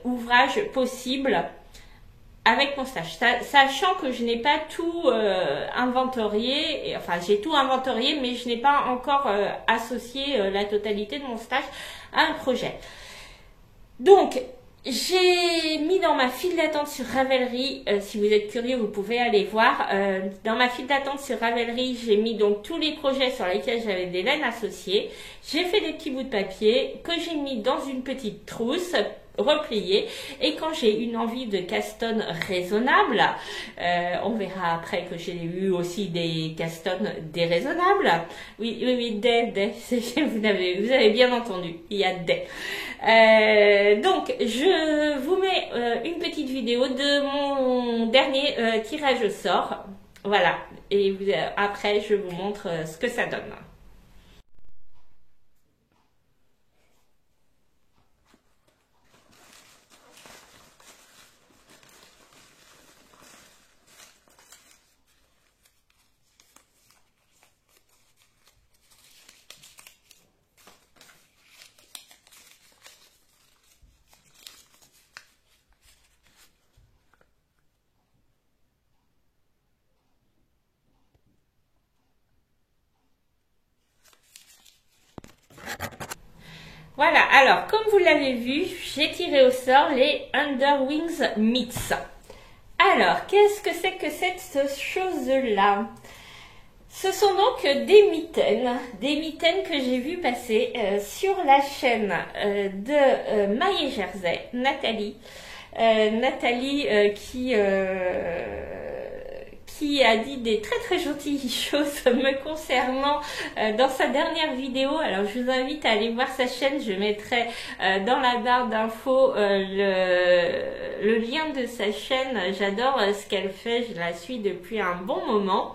ouvrages possibles avec mon stage, sachant que je n'ai pas tout inventorié, enfin j'ai tout inventorié, mais je n'ai pas encore associé la totalité de mon stage à un projet. Donc, j'ai mis dans ma file d'attente sur Ravelry, si vous êtes curieux, vous pouvez aller voir. Dans ma file d'attente sur Ravelry, j'ai mis donc tous les projets sur lesquels j'avais des laines associées. J'ai fait des petits bouts de papier que j'ai mis dans une petite trousse repliée. Et quand j'ai une envie de castones raisonnables, on verra après que j'ai eu aussi des castones déraisonnables. Oui, vous avez bien entendu, il y a des. Donc, je vous mets une petite vidéo de mon dernier tirage au sort. Voilà. Et après, je vous montre ce que ça donne. Voilà, alors comme vous l'avez vu, j'ai tiré au sort les Underwings Mitts. Alors, qu'est-ce que c'est que cette chose-là? Ce sont donc des mitaines que j'ai vu passer sur la chaîne de Maille Jersey, Nathalie. Nathalie qui a dit des très gentilles choses me concernant dans sa dernière vidéo. Alors je vous invite à aller voir sa chaîne, je mettrai dans la barre d'infos le lien de sa chaîne. J'adore ce qu'elle fait, je la suis depuis un bon moment.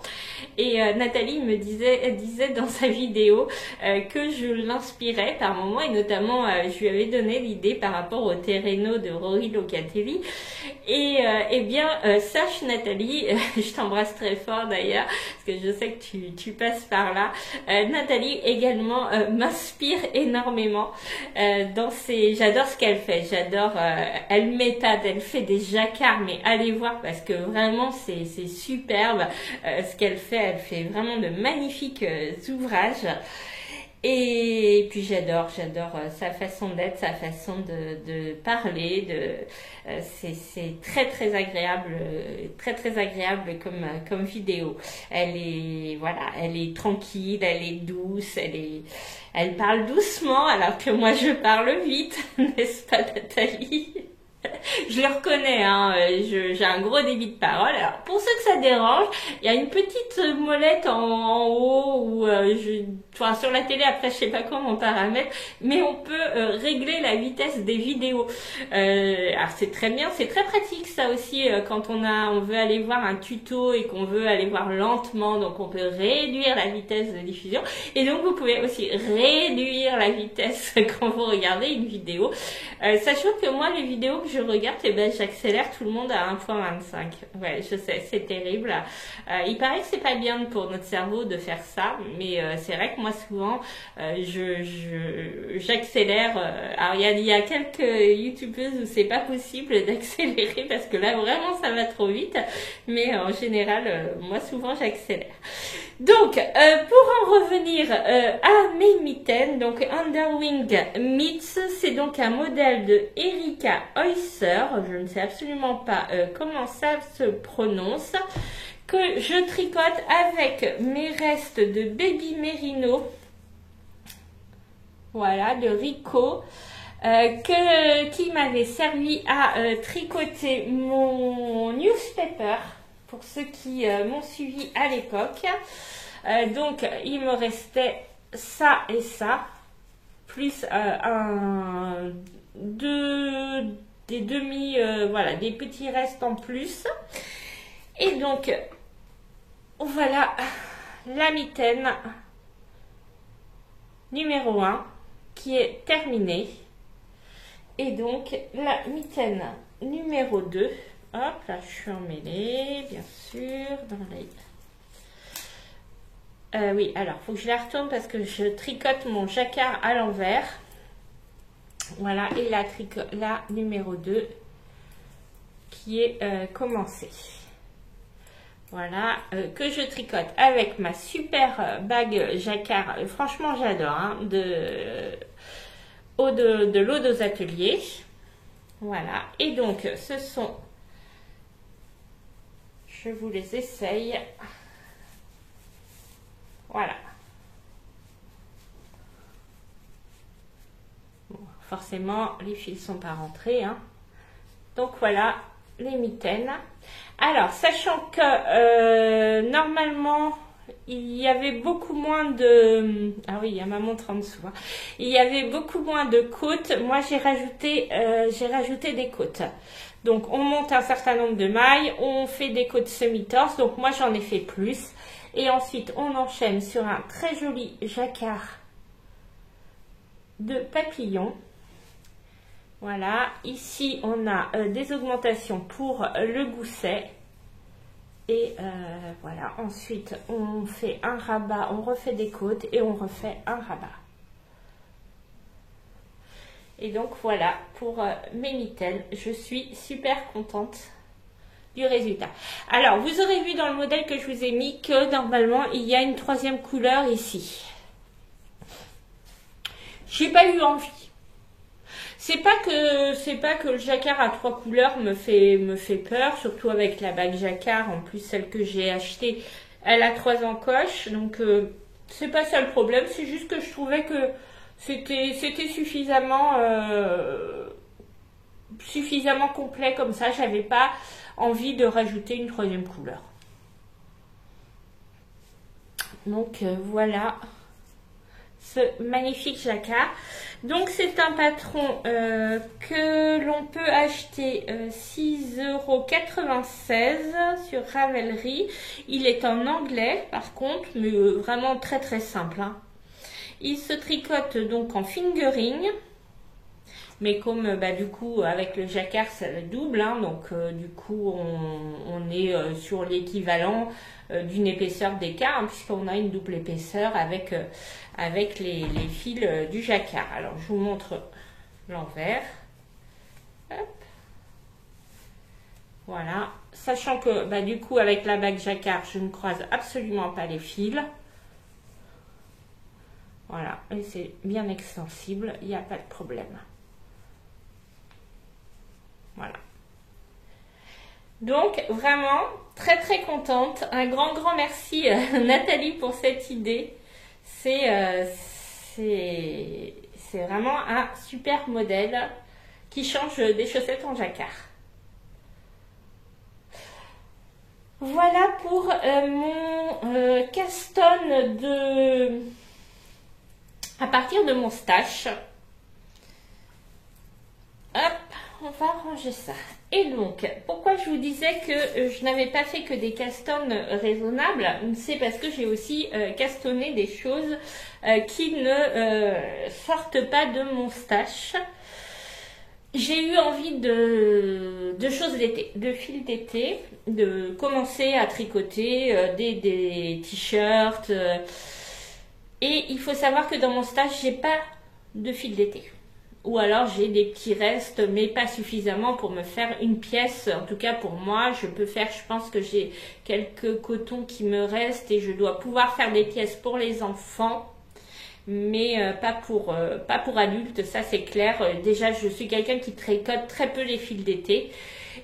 Et Nathalie me disait dans sa vidéo que je l'inspirais par moments, et notamment je lui avais donné l'idée par rapport au Terreno de Rory Locatelli. Et eh bien sache Nathalie, je t'embrasse très fort d'ailleurs parce que je sais que tu passes par là. Nathalie également m'inspire énormément dans j'adore ce qu'elle fait, j'adore, elle m'épate, elle fait des jacquards, mais allez voir parce que vraiment c'est superbe ce qu'elle fait. Elle fait vraiment de magnifiques ouvrages. Et puis j'adore sa façon d'être, sa façon de parler, c'est très agréable, très agréable comme vidéo. Elle est tranquille, elle est douce, elle parle doucement alors que moi je parle vite, n'est-ce pas Nathalie? Je le reconnais, hein, j'ai un gros débit de parole. Alors, pour ceux que ça dérange, il y a une petite molette en haut où sur la télé, après, je sais pas comment on paramètre, mais on peut régler la vitesse des vidéos. Alors, c'est très bien, c'est très pratique ça aussi quand on veut aller voir un tuto et qu'on veut aller voir lentement, donc on peut réduire la vitesse de diffusion. Et donc, vous pouvez aussi réduire la vitesse quand vous regardez une vidéo. Sachant que moi, les vidéos que je regarde, eh ben, j'accélère tout le monde à 1.25. Ouais, je sais, c'est terrible. Il paraît que c'est pas bien pour notre cerveau de faire ça, mais c'est vrai que moi souvent, j'accélère. Alors il y a quelques youtubeuses où c'est pas possible d'accélérer parce que là vraiment ça va trop vite, mais en général, moi souvent j'accélère. Donc, pour en revenir à mes mitaines, donc Underwing Mitts, c'est donc un modèle de Erika Heusser, je ne sais absolument pas comment ça se prononce, que je tricote avec mes restes de Baby Merino, voilà, de Rico, qui m'avait servi à tricoter mon newspaper, pour ceux qui m'ont suivi à l'époque. Donc il me restait ça et ça, plus des demi, voilà, des petits restes en plus. Et donc voilà la mitaine numéro 1 qui est terminée. Et donc la mitaine numéro 2, hop là, je suis emmêlée, bien sûr, dans les... oui, alors, faut que je la retourne parce que je tricote mon jacquard à l'envers. Voilà, et la numéro 2, qui est commencé. Voilà, que je tricote avec ma super bague jacquard. Franchement, j'adore, hein, de l'eau aux ateliers. Voilà, et donc ce sont, je vous les essaye. Voilà. Bon, forcément, les fils sont pas rentrés, hein. Donc voilà les mitaines. Alors, sachant que normalement il y avait beaucoup moins de... Ah oui, il y a ma montre en dessous, hein. Il y avait beaucoup moins de côtes. Moi, j'ai rajouté des côtes. Donc, on monte un certain nombre de mailles, on fait des côtes semi-torse. Donc, moi, j'en ai fait plus. Et ensuite, on enchaîne sur un très joli jacquard de papillon. Voilà, ici on a des augmentations pour le gousset. Et voilà, ensuite on fait un rabat, on refait des côtes et on refait un rabat. Et donc voilà pour mes mitaines, je suis super contente du résultat. Alors vous aurez vu dans le modèle que je vous ai mis que normalement il y a une troisième couleur ici. J'ai pas eu envie. C'est pas que le jacquard à 3 couleurs me fait peur, surtout avec la bague jacquard. En plus, celle que j'ai achetée, elle a 3 encoches. Donc, c'est pas ça le problème. C'est juste que je trouvais que c'était suffisamment complet comme ça. J'avais pas envie de rajouter une troisième couleur. Donc, voilà ce magnifique jacquard. Donc c'est un patron que l'on peut acheter 6,96 € sur Ravelry. Il est en anglais par contre, mais vraiment très très simple, hein. Il se tricote donc en fingering. Mais comme du coup avec le jacquard ça le double, hein, donc du coup on est sur l'équivalent d'une épaisseur d'écart, hein, puisqu'on a une double épaisseur avec les fils du jacquard. Alors je vous montre l'envers. Hop. Voilà, sachant que du coup avec la bague jacquard je ne croise absolument pas les fils. Voilà, et c'est bien extensible, il n'y a pas de problème. Voilà. Donc vraiment très très contente. Un grand merci Nathalie pour cette idée. C'est vraiment un super modèle qui change des chaussettes en jacquard. Voilà pour mon caston à partir de mon stash. Hop, on va ranger ça. Et donc, pourquoi je vous disais que je n'avais pas fait que des castons raisonnables? C'est parce que j'ai aussi castonné des choses qui ne sortent pas de mon stash. J'ai eu envie de choses d'été, de fils d'été, de commencer à tricoter des t-shirts. Et il faut savoir que dans mon stash, j'ai pas de fil d'été. Ou alors j'ai des petits restes, mais pas suffisamment pour me faire une pièce. En tout cas pour moi, je peux faire, je pense que j'ai quelques cotons qui me restent et je dois pouvoir faire des pièces pour les enfants. Mais pas pour adultes, ça c'est clair. Déjà, je suis quelqu'un qui tricote très peu les fils d'été.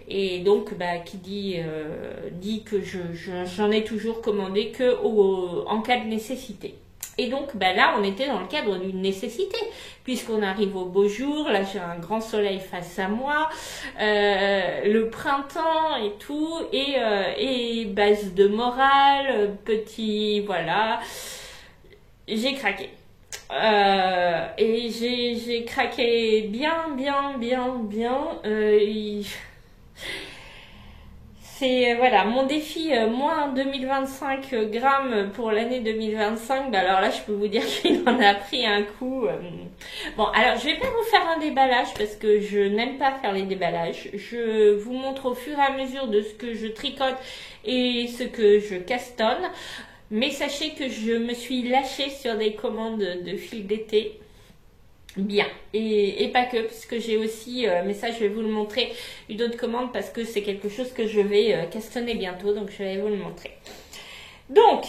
Et donc, qui dit que j'en ai toujours commandé que en cas de nécessité. Et donc là on était dans le cadre d'une nécessité puisqu'on arrive au beau jour, là j'ai un grand soleil face à moi, le printemps et tout, et base de morale, petit, voilà, j'ai craqué. Et j'ai craqué bien. C'est voilà mon défi moins 2025 grammes pour l'année 2025. Alors là je peux vous dire qu'il en a pris un coup. Bon alors je vais pas vous faire un déballage parce que je n'aime pas faire les déballages. Je vous montre au fur et à mesure de ce que je tricote et ce que je castonne. Mais sachez que je me suis lâchée sur des commandes de fil d'été. bien. Et pas que, parce que j'ai aussi, mais ça je vais vous le montrer, une autre commande parce que c'est quelque chose que je vais castonner bientôt, donc je vais vous le montrer. Donc,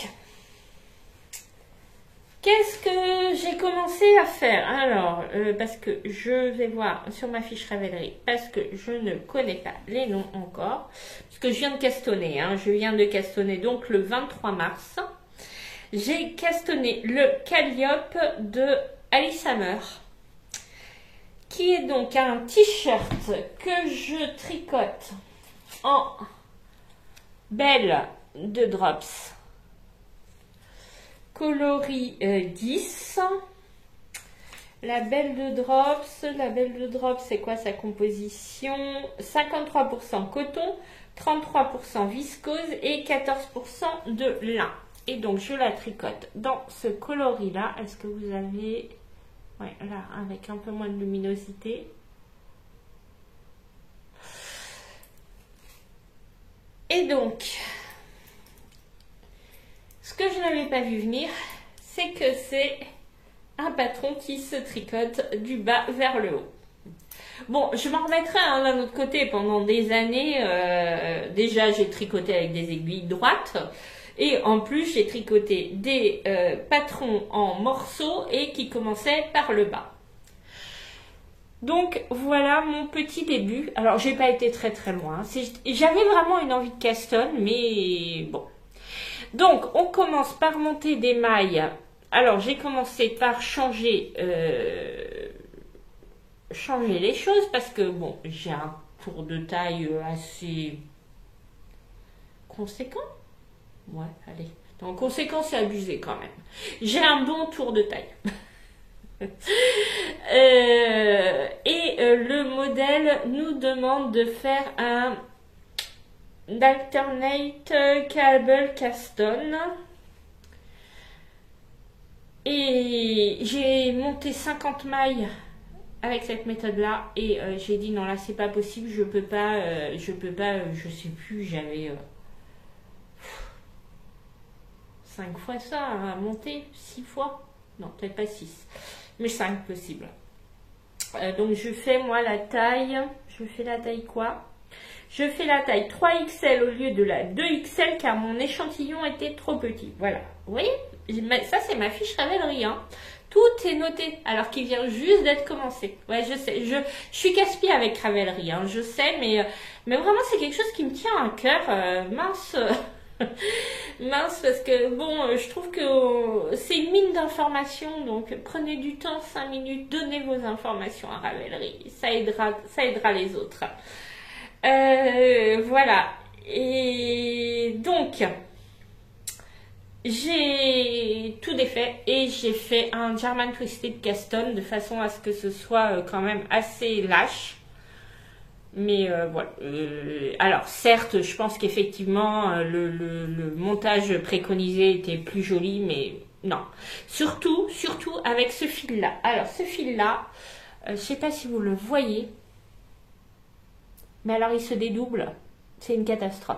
qu'est-ce que j'ai commencé à faire? Alors, parce que je vais voir sur ma fiche Ravelry, parce que je ne connais pas les noms encore, parce que je viens de castonner, hein, je viens de castonner donc le 23 mars. J'ai castonné le Calliope de Alice Hammer, qui est donc un t-shirt que je tricote en belle de Drops, coloris 10. La belle de Drops, c'est quoi sa composition? 53% coton, 33% viscose et 14% de lin. Et donc je la tricote dans ce coloris là. Est-ce que vous avez... Ouais, là, avec un peu moins de luminosité. Et donc, ce que je n'avais pas vu venir, c'est que c'est un patron qui se tricote du bas vers le haut. Bon, je m'en remettrai hein, d'un autre côté pendant des années. Déjà, j'ai tricoté avec des aiguilles droites. Et en plus, j'ai tricoté des patrons en morceaux et qui commençaient par le bas. Donc, voilà mon petit début. Alors, j'ai pas été très très loin. J'avais vraiment une envie de caston, mais bon. Donc, on commence par monter des mailles. Alors, j'ai commencé par changer les choses parce que, bon, j'ai un tour de taille assez conséquent. Ouais, allez. Donc, conséquent, c'est abusé quand même. J'ai un bon tour de taille. Le modèle nous demande de faire un alternate cable caston. Et j'ai monté 50 mailles avec cette méthode là et j'ai dit non là c'est pas possible, je peux pas, je sais plus, j'avais 5 fois ça à monter, 6 fois, non peut-être pas 6, mais 5 possible. Donc je fais moi la taille, je fais la taille quoi? Je fais la taille 3XL au lieu de la 2XL car mon échantillon était trop petit. Voilà, vous voyez, ça c'est ma fiche Ravelry, hein. Tout est noté alors qu'il vient juste d'être commencé. Ouais, je sais, je suis casse-pied avec Ravelry, hein, je sais, mais vraiment c'est quelque chose qui me tient à cœur, mince. Mince, parce que bon, je trouve que c'est une mine d'informations, donc prenez du temps, 5 minutes, donnez vos informations à Ravelry, ça aidera les autres. Voilà, et donc j'ai tout défait et j'ai fait un German Twisted Caston de façon à ce que ce soit quand même assez lâche. Mais voilà. Alors certes, je pense qu'effectivement le montage préconisé était plus joli, mais non. Surtout avec ce fil-là. Alors ce fil-là, je sais pas si vous le voyez, mais alors il se dédouble. C'est une catastrophe.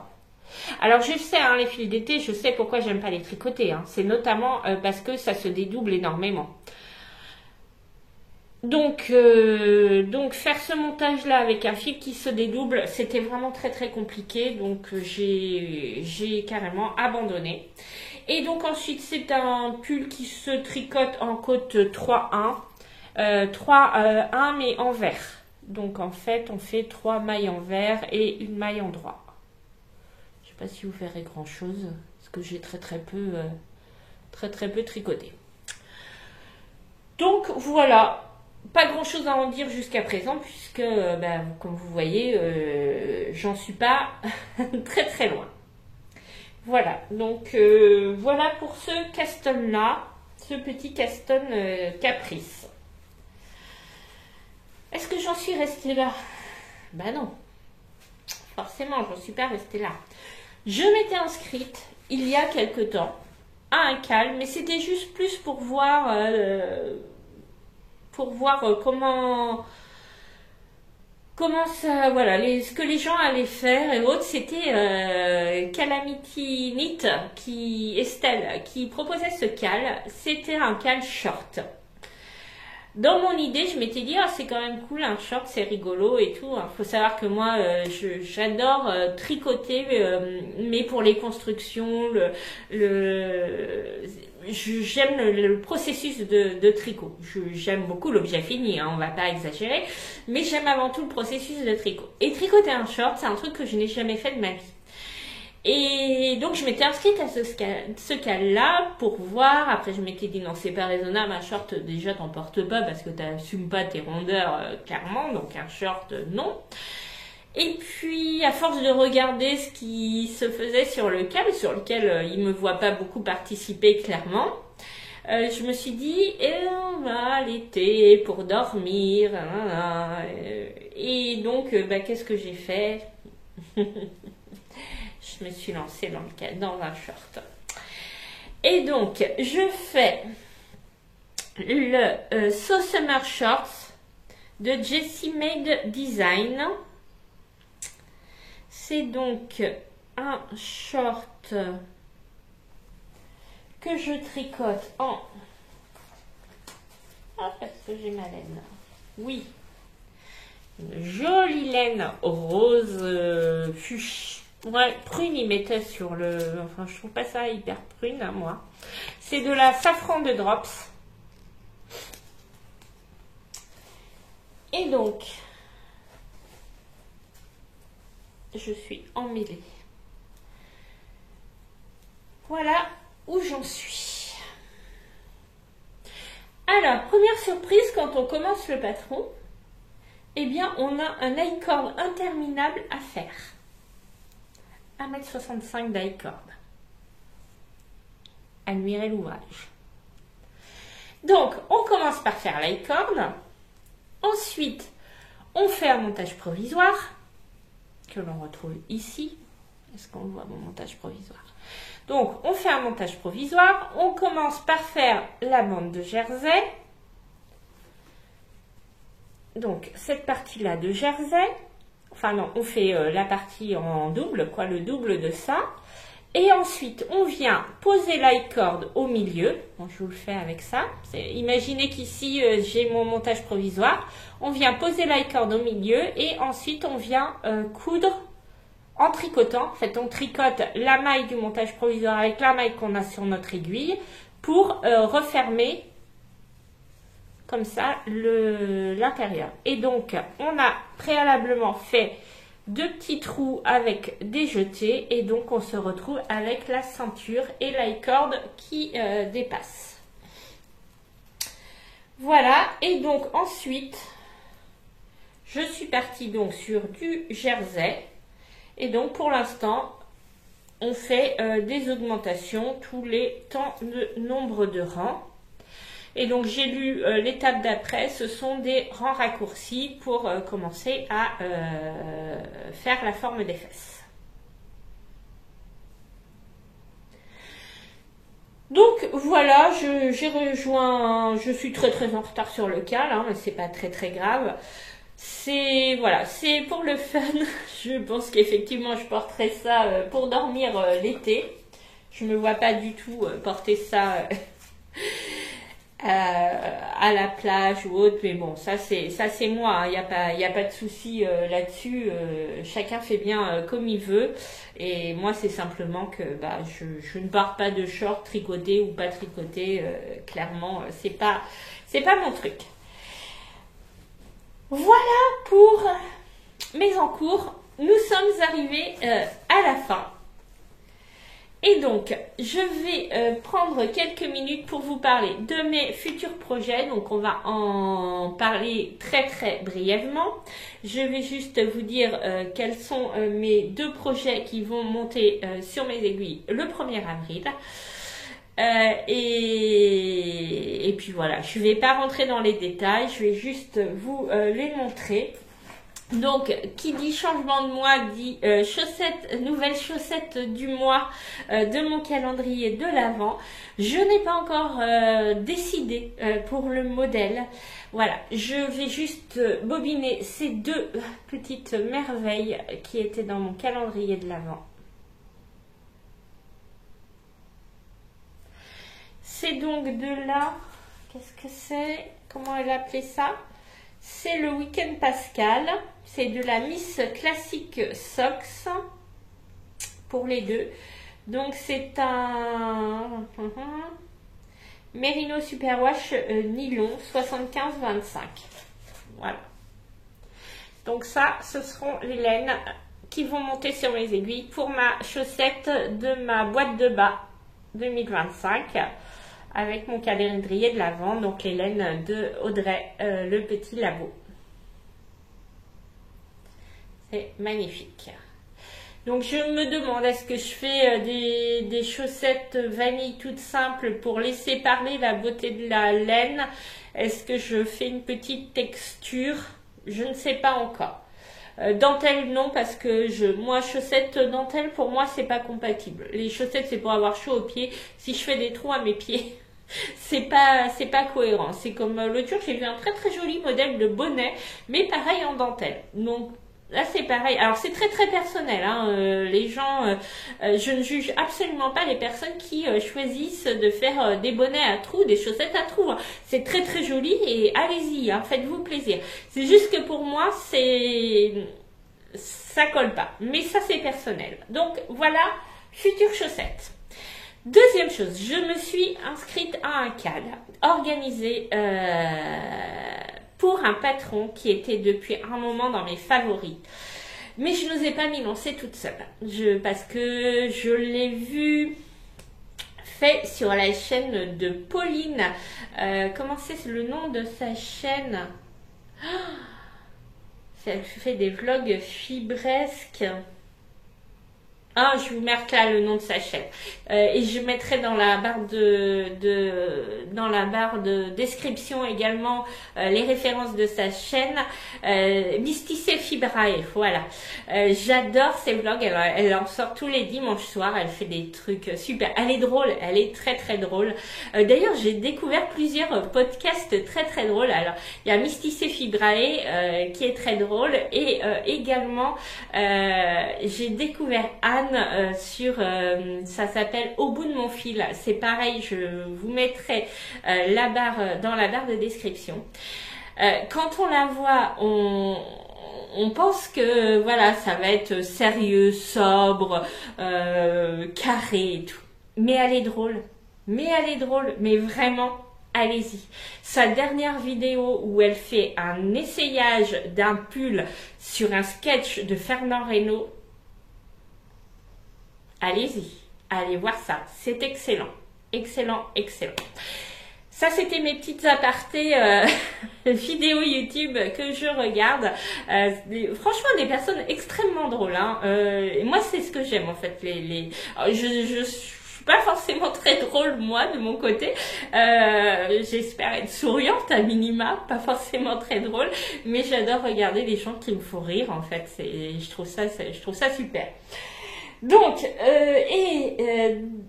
Alors je sais, hein, les fils d'été, je sais pourquoi j'aime pas les tricoter. Hein. C'est notamment parce que ça se dédouble énormément. Donc faire ce montage là avec un fil qui se dédouble, c'était vraiment très très compliqué, donc j'ai carrément abandonné. Et donc ensuite c'est un pull qui se tricote en côte 3-1, 3-1 mais en vert. Donc en fait on fait 3 mailles en vert et une maille en droit. Je sais pas si vous verrez grand chose, parce que j'ai très peu tricoté. Donc voilà. Pas grand chose à en dire jusqu'à présent puisque comme vous voyez j'en suis pas très loin. Voilà, donc voilà pour ce caston là, ce petit caston caprice. Est-ce que j'en suis restée là? Ben non, forcément j'en suis pas restée là. Je m'étais inscrite il y a quelque temps à un cal, mais c'était juste plus pour voir comment ça, voilà, ce que les gens allaient faire et autres. C'était Calamity Knit, Estelle, qui proposait ce cal. C'était un cal short. Dans mon idée, je m'étais dit, ah, c'est quand même cool, un short, c'est rigolo et tout. Il faut savoir que moi, j'adore tricoter, mais pour les constructions, j'aime le processus de tricot. J'aime beaucoup l'objet fini, hein, on va pas exagérer, mais j'aime avant tout le processus de tricot. Et tricoter un short, c'est un truc que je n'ai jamais fait de ma vie. Et donc je m'étais inscrite à ce cas-là pour voir. Après je m'étais dit non, c'est pas raisonnable, un short déjà t'en portes pas parce que t'assumes pas tes rondeurs clairement, donc un short non. Et puis à force de regarder ce qui se faisait sur le câble, sur lequel il me voit pas beaucoup participer clairement, je me suis dit l'été pour dormir, et donc qu'est-ce que j'ai fait? Je me suis lancée dans un short. Et donc, je fais le So Summer Shorts de Jessie Made Design. C'est donc un short que je tricote en... Ah, parce que j'ai ma laine. Oui. Une jolie laine rose fuchsia. Ouais, prune, il mettait sur le... Enfin, je trouve pas ça hyper prune, hein, moi. C'est de la safran de Drops. Et donc, je suis emmêlée. Voilà où j'en suis. Alors, première surprise, quand on commence le patron, eh bien, on a un I-cord interminable à faire. 1,65 m d'i-cord. Admirez l'ouvrage. Donc, on commence par faire l'i-cord. Ensuite, on fait un montage provisoire, que l'on retrouve ici. Est-ce qu'on voit mon montage provisoire? Donc, on fait un montage provisoire. On commence par faire la bande de jersey. Donc, cette partie-là de jersey. Enfin non, on fait la partie en double, quoi, le double de ça. Et ensuite, on vient poser l'i-cord au milieu. Bon, je vous le fais avec ça. Imaginez qu'ici, j'ai mon montage provisoire. On vient poser l'i-cord au milieu et ensuite, on vient coudre en tricotant. En fait, on tricote la maille du montage provisoire avec la maille qu'on a sur notre aiguille pour refermer comme ça l'intérieur. Et donc, on a préalablement fait 2 petits trous avec des jetés et donc on se retrouve avec la ceinture et l'i-cord qui dépasse. Voilà, et donc ensuite, je suis partie donc sur du jersey et donc pour l'instant, on fait des augmentations tous les temps de nombre de rangs. Et donc j'ai lu l'étape d'après, ce sont des rangs raccourcis pour commencer à faire la forme des fesses. Donc voilà, j'ai rejoint, je suis très en retard sur le cal, hein, mais c'est pas très grave. C'est voilà, c'est pour le fun. Je pense qu'effectivement je porterai ça pour dormir l'été. Je me vois pas du tout porter ça à la plage ou autre, mais bon, ça c'est moi, il n'y a pas de souci là-dessus, chacun fait bien comme il veut, et moi c'est simplement que je ne porte pas de short tricoté ou pas tricoté, clairement c'est pas mon truc. Voilà pour mes encours, nous sommes arrivés à la fin. Et donc, je vais prendre quelques minutes pour vous parler de mes futurs projets. Donc, on va en parler très brièvement. Je vais juste vous dire quels sont mes 2 projets qui vont monter sur mes aiguilles le 1er avril. Et puis voilà, je ne vais pas rentrer dans les détails, je vais juste vous les montrer. Donc, qui dit changement de mois dit nouvelle chaussette du mois de mon calendrier de l'Avent. Je n'ai pas encore décidé pour le modèle. Voilà, je vais juste bobiner ces 2 petites merveilles qui étaient dans mon calendrier de l'Avent. C'est donc de là, qu'est-ce que c'est? comment elle appelait ça? C'est le Week-end Pascal. C'est de la Miss Classic Socks pour les deux. Donc c'est un Merino Superwash nylon 75-25. Voilà. Donc ça, ce seront les laines qui vont monter sur mes aiguilles pour ma chaussette de ma boîte de bas 2025 avec mon calendrier de l'Avent, donc les laines de Audrey, le petit labo. C'est magnifique. Donc je me demande, est-ce que je fais des chaussettes vanille toutes simples pour laisser parler la beauté de la laine? Est-ce que je fais une petite texture? Je ne sais pas encore. Dentelle non, parce que moi chaussettes dentelle pour moi c'est pas compatible. Les chaussettes c'est pour avoir chaud aux pieds. Si je fais des trous à mes pieds, c'est pas cohérent. C'est comme l'autre jour j'ai vu un très très joli modèle de bonnet, mais pareil en dentelle. Donc là c'est pareil. Alors c'est très très personnel, hein. Les gens, je ne juge absolument pas les personnes qui choisissent de faire des bonnets à trous, des chaussettes à trous, hein. C'est très très joli et allez-y, hein, faites-vous plaisir. C'est juste que pour moi ça colle pas. Mais ça c'est personnel. Donc voilà, futures chaussettes. Deuxième chose, je me suis inscrite à un CAL organisé pour un patron qui était depuis un moment dans mes favoris. Mais je n'osais pas m'y lancer toute seule. Parce que je l'ai vu fait sur la chaîne de Pauline. Comment c'est le nom de sa chaîne? Elle fait des vlogs fibresques. Ah, je vous mettrai là le nom de sa chaîne. Et je mettrai dans la barre de description également les références de sa chaîne. Mystice Fibrae, voilà. J'adore ses vlogs. Elle en sort tous les dimanches soirs. Elle fait des trucs super. Elle est drôle. Elle est très très drôle. D'ailleurs, j'ai découvert plusieurs podcasts très très drôles. Alors, il y a Mystice Fibrae qui est très drôle. Et également, j'ai découvert Anne sur ça s'appelle Au bout de mon fil. C'est pareil, je vous mettrai dans la barre de description. Quand on la voit, on pense que voilà, ça va être sérieux, sobre, carré et tout. Mais elle est drôle. Mais vraiment, allez-y. Sa dernière vidéo où elle fait un essayage d'un pull sur un sketch de Fernand Reynaud, allez-y, allez voir ça, c'est excellent, excellent, excellent. Ça, c'était mes petites apartés vidéos YouTube que je regarde. Franchement, des personnes extrêmement drôles. Hein. Et moi, c'est ce que j'aime en fait. Je suis pas forcément très drôle moi de mon côté. J'espère être souriante à minima, pas forcément très drôle, mais j'adore regarder les gens qui me font rire en fait. Je trouve ça super. Donc,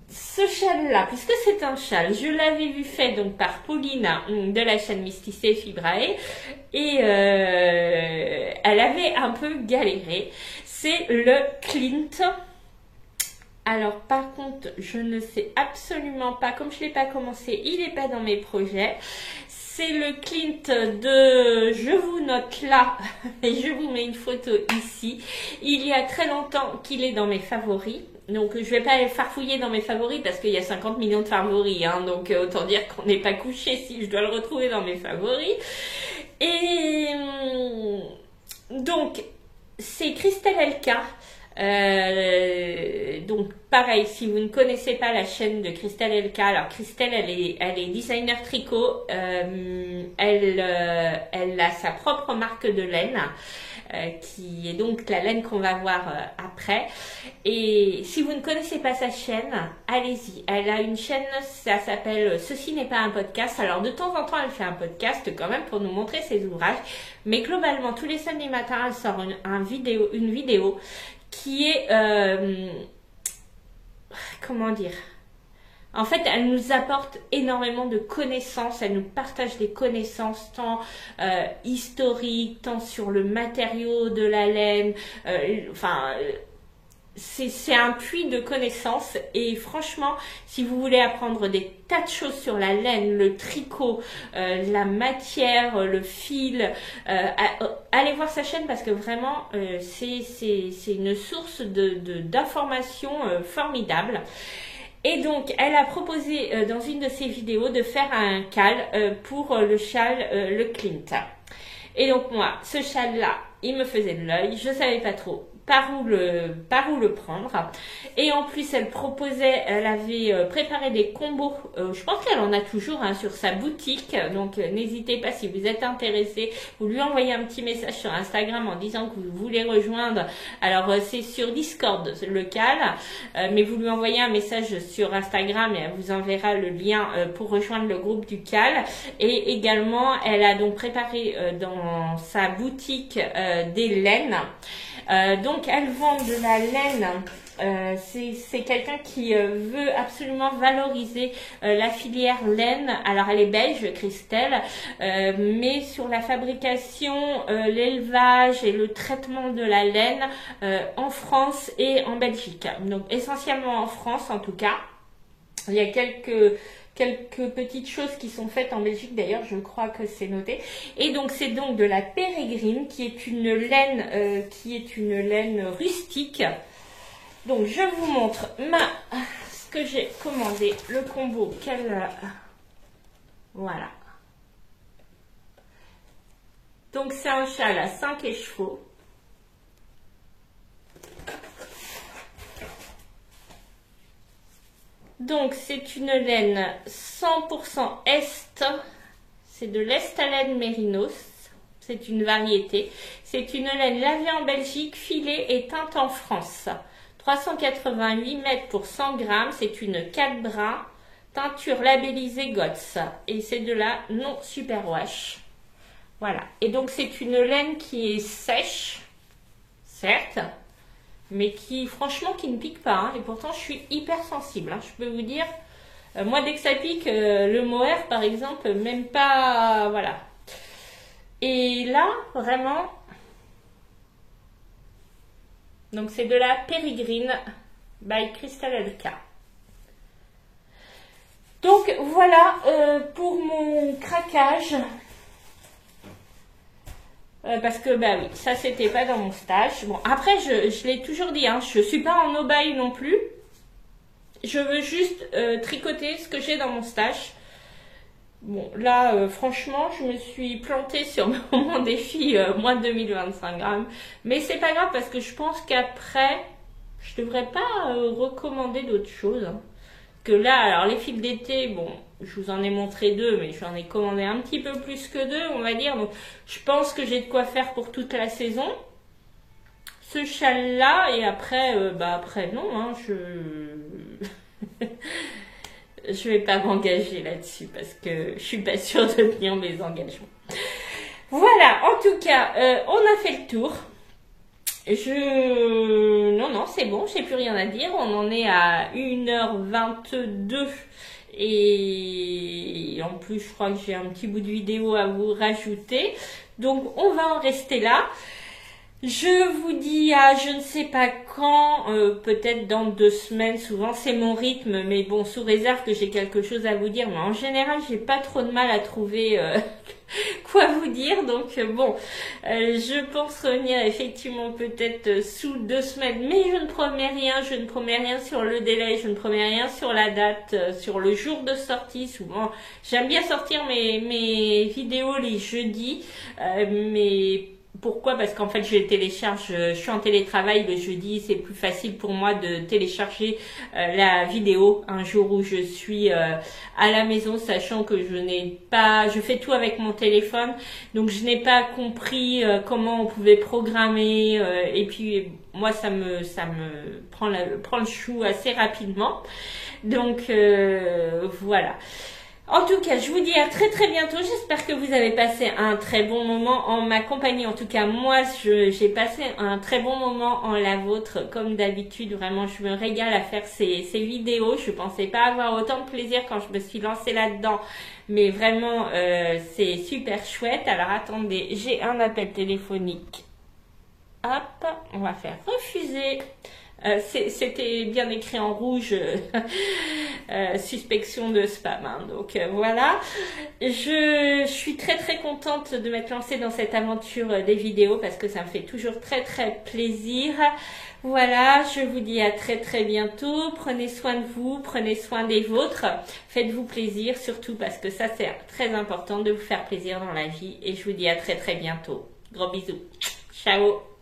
ce châle-là, puisque c'est un châle, je l'avais vu fait donc par Pauline de la chaîne Mystice Fibrae et elle avait un peu galéré. C'est le Clint. Alors par contre, je ne sais absolument pas, comme je ne l'ai pas commencé, il n'est pas dans mes projets. C'est le Clint de, je vous note là, et je vous mets une photo ici. Il y a très longtemps qu'il est dans mes favoris. Donc je vais pas aller farfouiller dans mes favoris parce qu'il y a 50 millions de favoris. Hein, donc autant dire qu'on n'est pas couché si je dois le retrouver dans mes favoris. Et donc c'est Christelle Elka. Donc pareil, si vous ne connaissez pas la chaîne de Christelle Elka, alors Christelle elle est designer tricot, elle a sa propre marque de laine qui est donc la laine qu'on va voir après. Et si vous ne connaissez pas sa chaîne, allez-y, elle a une chaîne, ça s'appelle Ceci n'est pas un podcast. Alors de temps en temps elle fait un podcast quand même pour nous montrer ses ouvrages, mais globalement tous les samedis matins elle sort une vidéo qui est, comment dire, en fait, elle nous apporte énormément de connaissances, elle nous partage des connaissances tant historiques, tant sur le matériau de la laine, enfin, c'est un puits de connaissances et franchement, si vous voulez apprendre des tas de choses sur la laine, le tricot, la matière, le fil, allez voir sa chaîne parce que vraiment, c'est une source d'informations formidable. Et donc, elle a proposé dans une de ses vidéos de faire un châle pour le châle le Clint. Et donc moi, ce châle-là, il me faisait de l'œil, je savais pas trop par où le prendre. Et en plus, elle avait préparé des combos, je pense qu'elle en a toujours sur sa boutique, donc n'hésitez pas si vous êtes intéressé, vous lui envoyez un petit message sur Instagram en disant que vous voulez rejoindre. Alors c'est sur Discord le châle, mais vous lui envoyez un message sur Instagram et elle vous enverra le lien pour rejoindre le groupe du châle. Et également, elle a donc préparé dans sa boutique des laines. Donc elle vend de la laine, c'est quelqu'un qui veut absolument valoriser la filière laine. Alors elle est belge, Christelle, mais sur la fabrication, l'élevage et le traitement de la laine en France et en Belgique. Donc essentiellement en France en tout cas. Il y a quelques petites choses qui sont faites en Belgique, d'ailleurs je crois que c'est noté. Et donc c'est donc de la pérégrine qui est une laine rustique. Donc je vous montre ce que j'ai commandé, le combo qu'elle voilà. Donc c'est un châle à 5 écheveaux. Donc c'est une laine 100% Est, c'est de l'Estalaine Mérinos, c'est une variété. C'est une laine lavée en Belgique, filée et teinte en France. 388 mètres pour 100 grammes, c'est une 4 brins, teinture labellisée GOTS et c'est de la non superwash. Voilà, et donc c'est une laine qui est sèche, certes, mais qui franchement qui ne pique pas, et pourtant je suis hyper sensible, je peux vous dire, moi dès que ça pique, le mohair par exemple, même pas, voilà. Et là, vraiment, donc c'est de la Pérégrine by Crystal-Elka. Donc voilà pour mon craquage. Parce que bah oui, ça c'était pas dans mon stage. Bon après je l'ai toujours dit, je suis pas en no-buy non plus. Je veux juste tricoter ce que j'ai dans mon stage. Bon là franchement je me suis plantée sur mon défi moins de 2025 grammes. Mais c'est pas grave parce que je pense qu'après je devrais pas recommander d'autres choses. Que là alors les fils d'été, bon je vous en ai montré 2 mais j'en ai commandé un petit peu plus que 2 on va dire, donc je pense que j'ai de quoi faire pour toute la saison. Ce châle là et après après non je vais pas m'engager là-dessus parce que je suis pas sûre de tenir mes engagements. Voilà, en tout cas on a fait le tour. Non c'est bon, j'ai plus rien à dire, on en est à 1h22 et en plus je crois que j'ai un petit bout de vidéo à vous rajouter, donc on va en rester là. Je vous dis à je ne sais pas quand, peut-être dans 2 semaines, souvent c'est mon rythme, mais bon, sous réserve que j'ai quelque chose à vous dire, mais en général j'ai pas trop de mal à trouver quoi vous dire, donc bon, je pense revenir effectivement peut-être sous 2 semaines, mais je ne promets rien sur le délai, je ne promets rien sur la date, sur le jour de sortie. Souvent j'aime bien sortir mes vidéos les jeudis, mais pourquoi? Parce qu'en fait je télécharge, je suis en télétravail le jeudi, c'est plus facile pour moi de télécharger la vidéo un jour où je suis à la maison, sachant que je fais tout avec mon téléphone, donc je n'ai pas compris comment on pouvait programmer, et puis moi ça me prend le chou assez rapidement, donc voilà. En tout cas, je vous dis à très très bientôt. J'espère que vous avez passé un très bon moment en ma compagnie. En tout cas, moi, j'ai passé un très bon moment en la vôtre. Comme d'habitude, vraiment, je me régale à faire ces vidéos. Je pensais pas avoir autant de plaisir quand je me suis lancée là-dedans. Mais vraiment, c'est super chouette. Alors, attendez, j'ai un appel téléphonique. Hop, on va faire refuser. C'était bien écrit en rouge, suspicion de spam. Hein. Donc voilà, je suis très très contente de m'être lancée dans cette aventure des vidéos parce que ça me fait toujours très très plaisir. Voilà, je vous dis à très très bientôt. Prenez soin de vous, prenez soin des vôtres. Faites-vous plaisir surtout parce que ça c'est très important de vous faire plaisir dans la vie. Et je vous dis à très très bientôt. Gros bisous. Ciao.